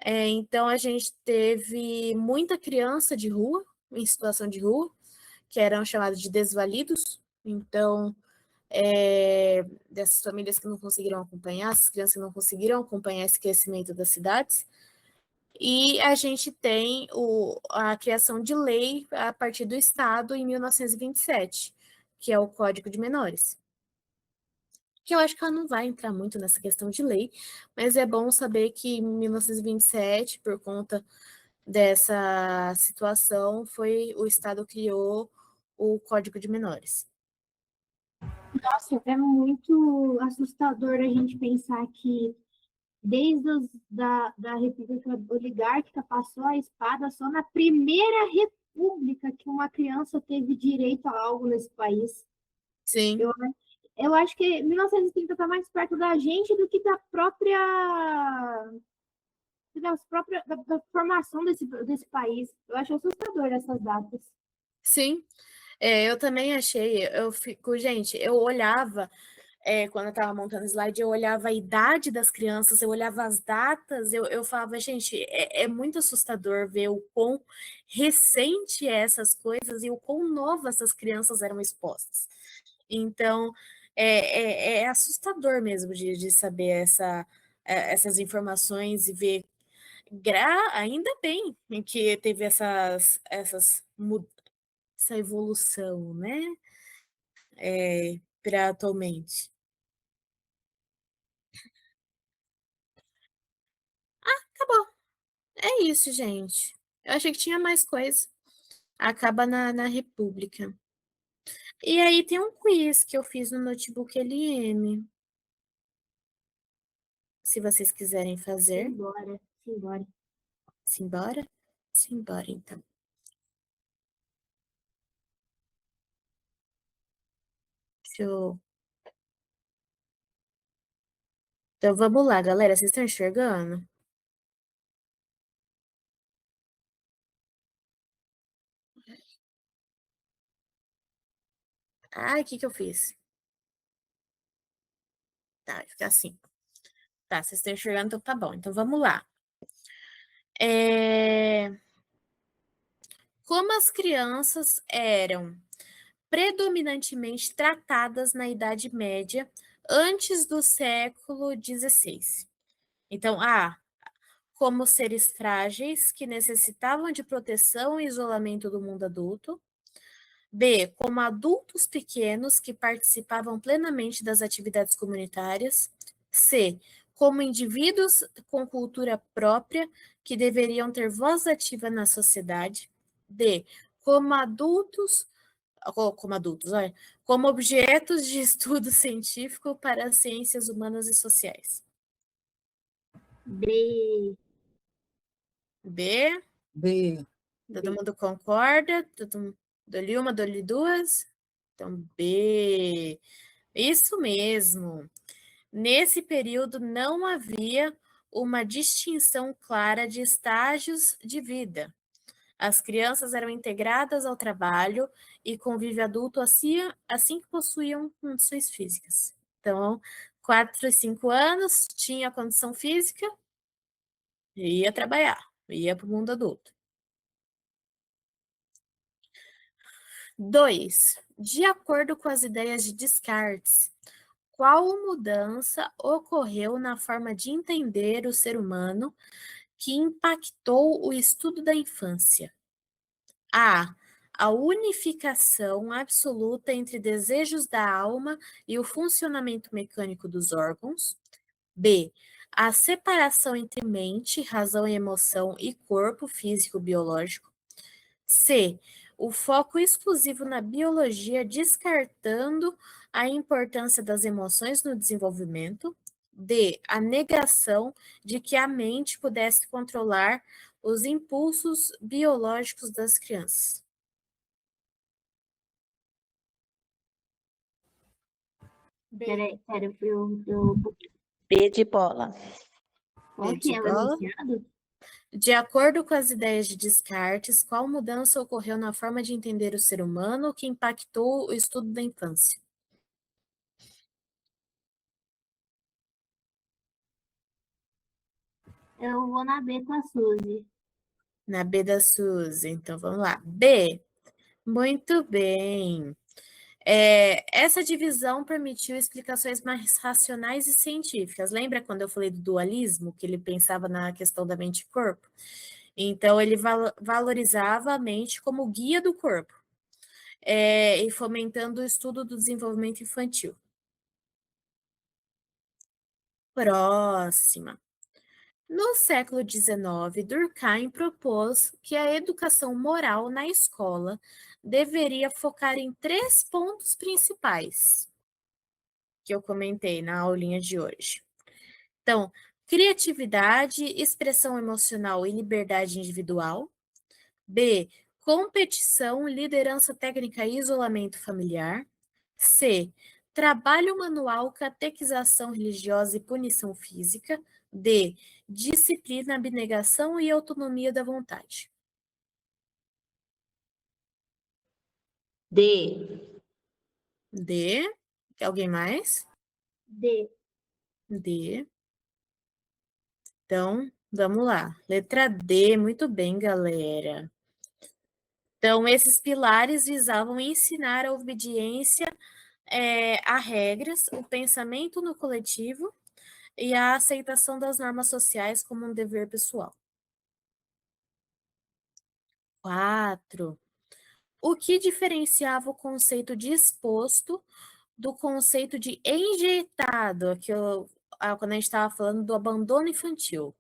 Então a gente teve muita criança de rua, em situação de rua, que eram chamados de desvalidos. Então, dessas famílias que não conseguiram acompanhar, essas crianças que não conseguiram acompanhar esse crescimento das cidades. E a gente tem a criação de lei a partir do Estado em 1927, que é o Código de Menores. Que eu acho que ela não vai entrar muito nessa questão de lei, mas é bom saber que em 1927, por conta dessa situação, o Estado criou o Código de Menores. Nossa, é muito assustador a gente pensar que desde da República Oligárquica passou a espada só na primeira república que uma criança teve direito a algo nesse país. Sim. Eu acho que 1930 está mais perto da gente do que da própria da formação desse país. Eu acho assustador essas datas. Sim, eu também achei. Gente, eu olhava, quando eu estava montando slide, eu olhava a idade das crianças, eu olhava as datas, eu falava, gente, é muito assustador ver o quão recente essas coisas e o quão novas essas crianças eram expostas. Então, é assustador mesmo de saber essas informações e ver. Ainda bem que teve essa evolução, né? Para atualmente. Acabou. É isso, gente. Eu achei que tinha mais coisa. Acaba na República. E aí tem um quiz que eu fiz no notebook LM. Se vocês quiserem fazer. Simbora, simbora. Simbora? Simbora, então. Deixa eu... Então vamos lá, galera. Vocês estão enxergando? Ai, o que eu fiz? Tá, vai ficar assim. Tá, vocês estão enxergando, então tá bom. Então vamos lá. Como as crianças eram predominantemente tratadas na Idade Média antes do século XVI? Então, como seres frágeis que necessitavam de proteção e isolamento do mundo adulto. B, como adultos pequenos que participavam plenamente das atividades comunitárias. C, como indivíduos com cultura própria que deveriam ter voz ativa na sociedade. D, como adultos, olha, como objetos de estudo científico para as ciências humanas e sociais. B. B, B. todo mundo concorda? Dou-lhe uma, dou-lhe duas? Então, B. Isso mesmo. Nesse período não havia uma distinção clara de estágios de vida. As crianças eram integradas ao trabalho e convívio adulto assim que possuíam condições físicas. Então, 4, 5 anos, tinha condição física, ia trabalhar, ia para o mundo adulto. 2. De acordo com as ideias de Descartes, qual mudança ocorreu na forma de entender o ser humano que impactou o estudo da infância? A. A unificação absoluta entre desejos da alma e o funcionamento mecânico dos órgãos. B. A separação entre mente, razão e emoção e corpo físico-biológico. C. O foco exclusivo na biologia, descartando a importância das emoções no desenvolvimento. D. A negação de que a mente pudesse controlar os impulsos biológicos das crianças. Peraí, B de bola. qual B que de é o bola. enunciado? De acordo com as ideias de Descartes, qual mudança ocorreu na forma de entender o ser humano que impactou o estudo da infância? Eu vou na B com a Suzy. Na B da Suzy. Então vamos lá. B. Muito bem. Essa divisão permitiu explicações mais racionais e científicas. Lembra quando eu falei do dualismo, que ele pensava na questão da mente e corpo? Então, ele valorizava a mente como guia do corpo, e fomentando o estudo do desenvolvimento infantil. Próxima. No século XIX, Durkheim propôs que a educação moral na escola deveria focar em 3 pontos principais, que eu comentei na aulinha de hoje. Então, criatividade, expressão emocional e liberdade individual. B, competição, liderança técnica e isolamento familiar. C, trabalho manual, catequização religiosa e punição física. D, disciplina, abnegação e autonomia da vontade. D. D, alguém mais? D. D. Então, vamos lá. Letra D, muito bem, galera. Então, esses pilares visavam ensinar a obediência a regras, o pensamento no coletivo e a aceitação das normas sociais como um dever pessoal. 4. O que diferenciava o conceito de exposto do conceito de enjeitado, quando a gente estava falando do abandono infantil,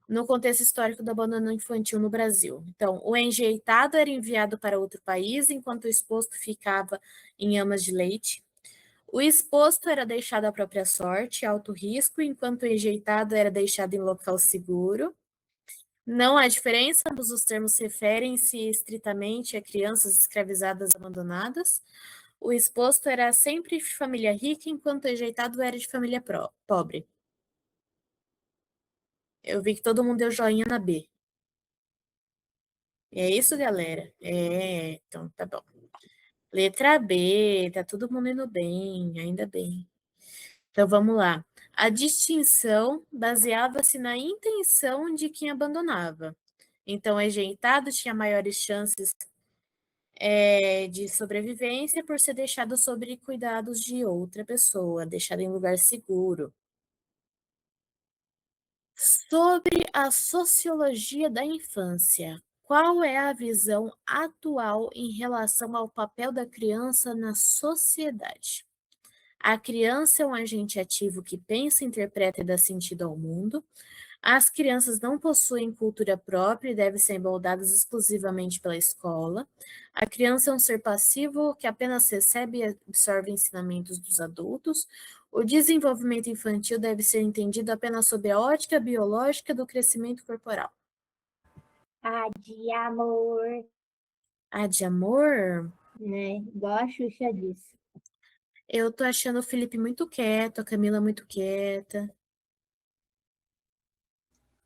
no contexto histórico do abandono infantil no Brasil. Então, o enjeitado era enviado para outro país, enquanto o exposto ficava em amas de leite. O exposto era deixado à própria sorte, alto risco, enquanto o enjeitado era deixado em local seguro. Não há diferença, ambos os termos referem-se estritamente a crianças escravizadas abandonadas. O exposto era sempre de família rica, enquanto o enjeitado era de família pobre. Eu vi que todo mundo deu joinha na B. É isso, galera? Então tá bom. Letra B, tá todo mundo indo bem, ainda bem. Então vamos lá. A distinção baseava-se na intenção de quem abandonava. Então, o enjeitado tinha maiores chances de sobrevivência por ser deixado sob cuidados de outra pessoa, deixado em lugar seguro. Sobre a sociologia da infância, qual é a visão atual em relação ao papel da criança na sociedade? A criança é um agente ativo que pensa, interpreta e dá sentido ao mundo. As crianças não possuem cultura própria e devem ser moldadas exclusivamente pela escola. A criança é um ser passivo que apenas recebe e absorve ensinamentos dos adultos. O desenvolvimento infantil deve ser entendido apenas sob a ótica biológica do crescimento corporal. A de amor, A de amor? né? Igual a Xuxa disse. Eu tô achando o Felipe muito quieto, a Camila muito quieta,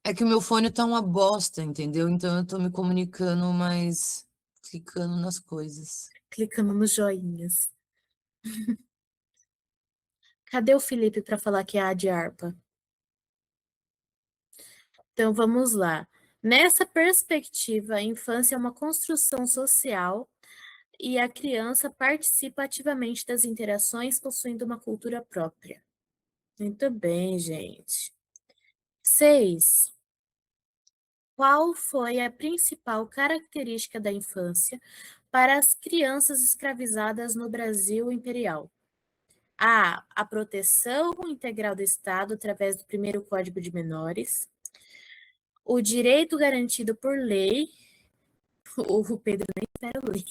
É que o meu fone tá uma bosta, entendeu? Então eu tô me comunicando, mas clicando nas coisas. clicando nos joinhas. Cadê o Felipe para falar que é a de harpa? Então vamos lá. Nessa perspectiva, a infância é uma construção social e a criança participa ativamente das interações, possuindo uma cultura própria. Muito bem, gente. 6. Qual foi a principal característica da infância para as crianças escravizadas no Brasil imperial? A. A proteção integral do Estado através do primeiro Código de Menores. O direito garantido por lei. O Pedro nem espera ler.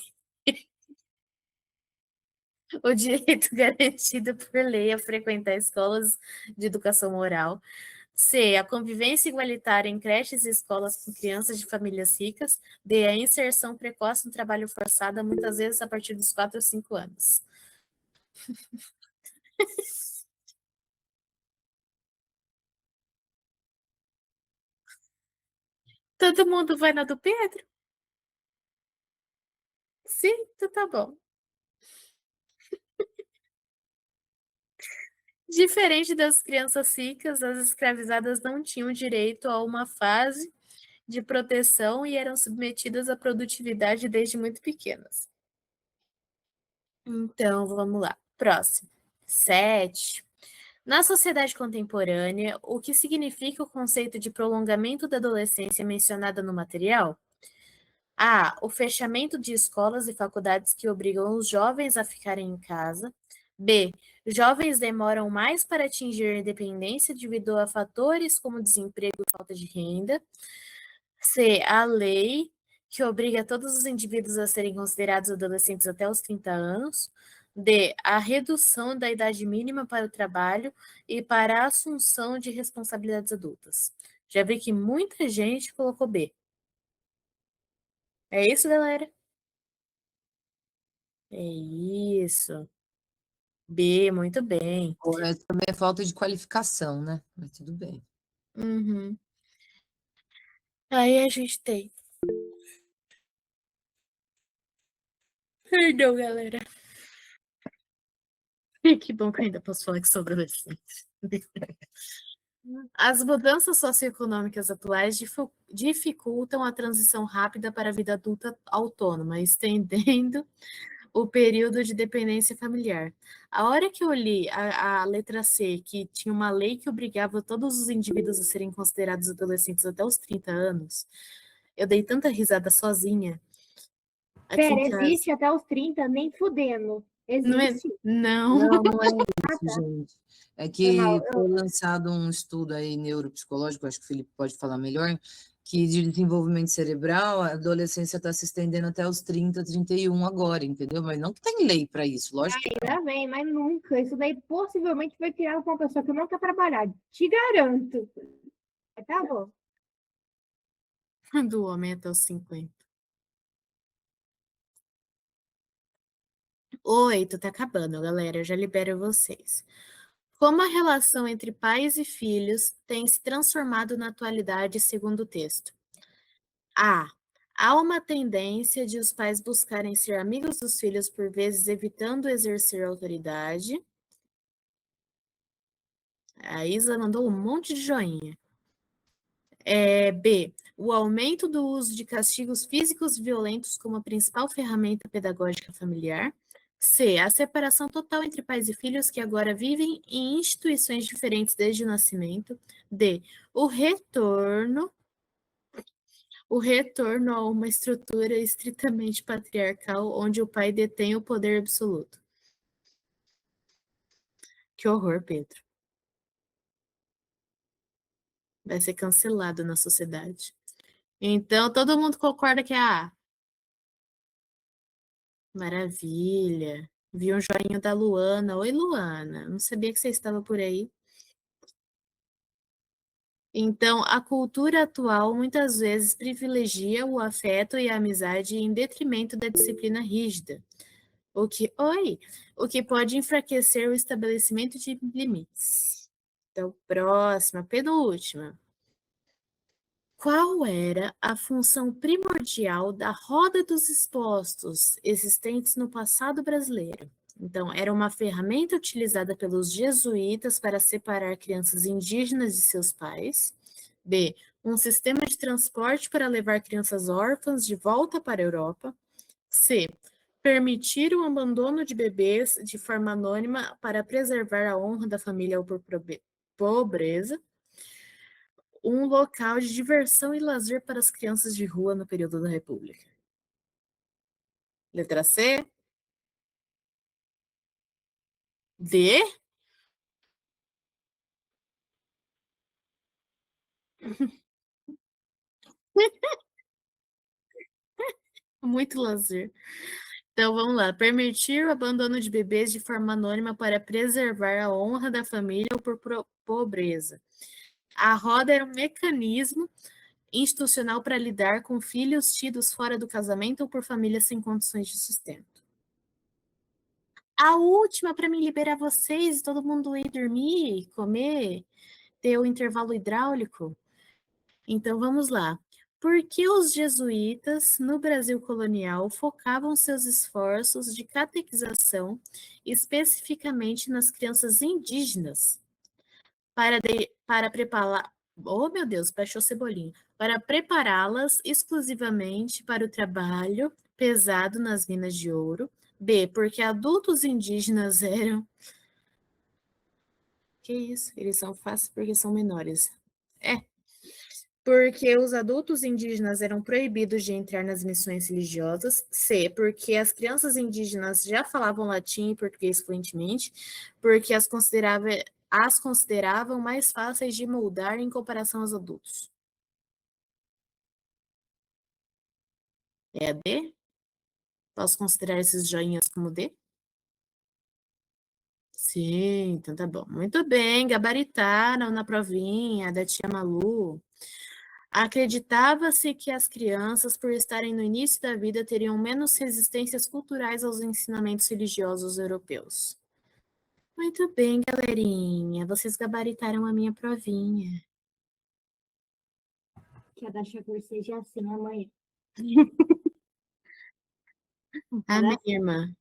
O direito garantido por lei a frequentar escolas de educação moral. C. A convivência igualitária em creches e escolas com crianças de famílias ricas. D. A inserção precoce no trabalho forçado, muitas vezes a partir dos 4 ou 5 anos. Todo mundo vai na do Pedro? Sim, então tá bom. Diferente das crianças ricas, as escravizadas não tinham direito a uma fase de proteção e eram submetidas à produtividade desde muito pequenas. Então, vamos lá. Próximo. 7. Na sociedade contemporânea, o que significa o conceito de prolongamento da adolescência mencionado no material? A. O fechamento de escolas e faculdades que obrigam os jovens a ficarem em casa. B. Jovens demoram mais para atingir a independência devido a fatores como desemprego e falta de renda. C. A lei que obriga todos os indivíduos a serem considerados adolescentes até os 30 anos. D. A redução da idade mínima para o trabalho e para a assunção de responsabilidades adultas. Já vi que muita gente colocou B. É isso, galera? É isso. B, muito bem. Também é falta de qualificação, né? Mas tudo bem. Uhum. Aí a gente tem. Perdão, galera. Que bom que eu ainda posso falar que sou adolescente. As mudanças socioeconômicas atuais dificultam a transição rápida para a vida adulta autônoma, estendendo o período de dependência familiar. A hora que eu li a letra C, que tinha uma lei que obrigava todos os indivíduos a serem considerados adolescentes até os 30 anos, eu dei tanta risada sozinha. Aqui Pera, em casa. existe até os 30, nem fudendo. Não é? Existe. Não. Não é isso, gente. É que Não, foi lançado um estudo aí neuropsicológico, acho que o Felipe pode falar melhor, que de desenvolvimento cerebral, a adolescência está se estendendo até os 30, 31 agora, entendeu? Mas não que tem lei para isso, lógico que ainda bem, mas nunca. Isso daí possivelmente foi criado por uma pessoa que não quer trabalhar. Te garanto. Mas tá bom. Do homem até os 50. 8, tá acabando, galera. Eu já libero vocês. Como a relação entre pais e filhos tem se transformado na atualidade, segundo o texto? A. Há uma tendência de os pais buscarem ser amigos dos filhos, por vezes evitando exercer autoridade. A Isa mandou um monte de joinha. B. O aumento do uso de castigos físicos violentos como a principal ferramenta pedagógica familiar. C. A separação total entre pais e filhos que agora vivem em instituições diferentes desde o nascimento. D. O retorno a uma estrutura estritamente patriarcal onde o pai detém o poder absoluto. Que horror, Pedro. Vai ser cancelado na sociedade. Então, todo mundo concorda que é a A. Maravilha. Vi um joinha da Luana. Oi, Luana. Não sabia que você estava por aí. Então, a cultura atual muitas vezes privilegia o afeto e a amizade em detrimento da disciplina rígida, o que pode enfraquecer o estabelecimento de limites. Então, próxima, penúltima. Qual era a função primordial da roda dos expostos existentes no passado brasileiro? Então, era uma ferramenta utilizada pelos jesuítas para separar crianças indígenas de seus pais. B. Um sistema de transporte para levar crianças órfãs de volta para a Europa. C. Permitir o abandono de bebês de forma anônima para preservar a honra da família ou por pobreza. Um local de diversão e lazer para as crianças de rua no período da República. Letra C. D. Muito lazer. Então vamos lá. Permitir o abandono de bebês de forma anônima para preservar a honra da família ou por pobreza. A roda era um mecanismo institucional para lidar com filhos tidos fora do casamento ou por famílias sem condições de sustento. A última para me liberar vocês e todo mundo ir dormir, comer, ter o intervalo hidráulico. Então vamos lá. Por que os jesuítas no Brasil colonial focavam seus esforços de catequização especificamente nas crianças indígenas para preparar, oh meu Deus, baixou cebolinha, para prepará-las exclusivamente para o trabalho pesado nas minas de ouro? B, porque adultos indígenas eram... Que isso? Eles são fáceis porque são menores. Porque os adultos indígenas eram proibidos de entrar nas missões religiosas. C, porque as crianças indígenas já falavam latim e português fluentemente, porque as consideravam mais fáceis de moldar em comparação aos adultos. É a D? Posso considerar esses joinhas como D? Sim, então tá bom. Muito bem, gabaritaram na provinha da tia Malu. Acreditava-se que as crianças, por estarem no início da vida, teriam menos resistências culturais aos ensinamentos religiosos europeus. Muito bem, galerinha. Vocês gabaritaram a minha provinha. Que a da Chacur seja assim amanhã. Amém, irmã.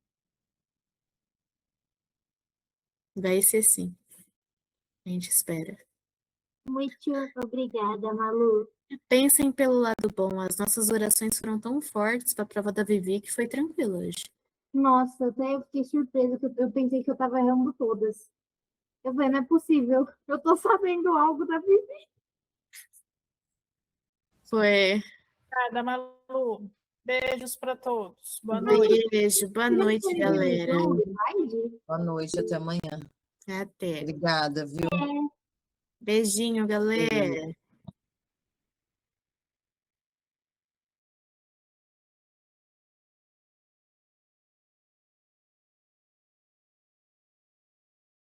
Vai ser sim. A gente espera. Muito obrigada, Malu. Pensem pelo lado bom. As nossas orações foram tão fortes para a prova da Vivi que foi tranquilo hoje. Nossa, até eu fiquei surpresa, que eu pensei que eu tava errando todas. Eu falei, não é possível. Eu tô sabendo algo da Vivi. Foi. Obrigada, Malu. Beijos para todos. Boa noite. Beijo. Boa noite, galera. Boa noite, até amanhã. Até. Obrigada, viu? Beijinho, galera.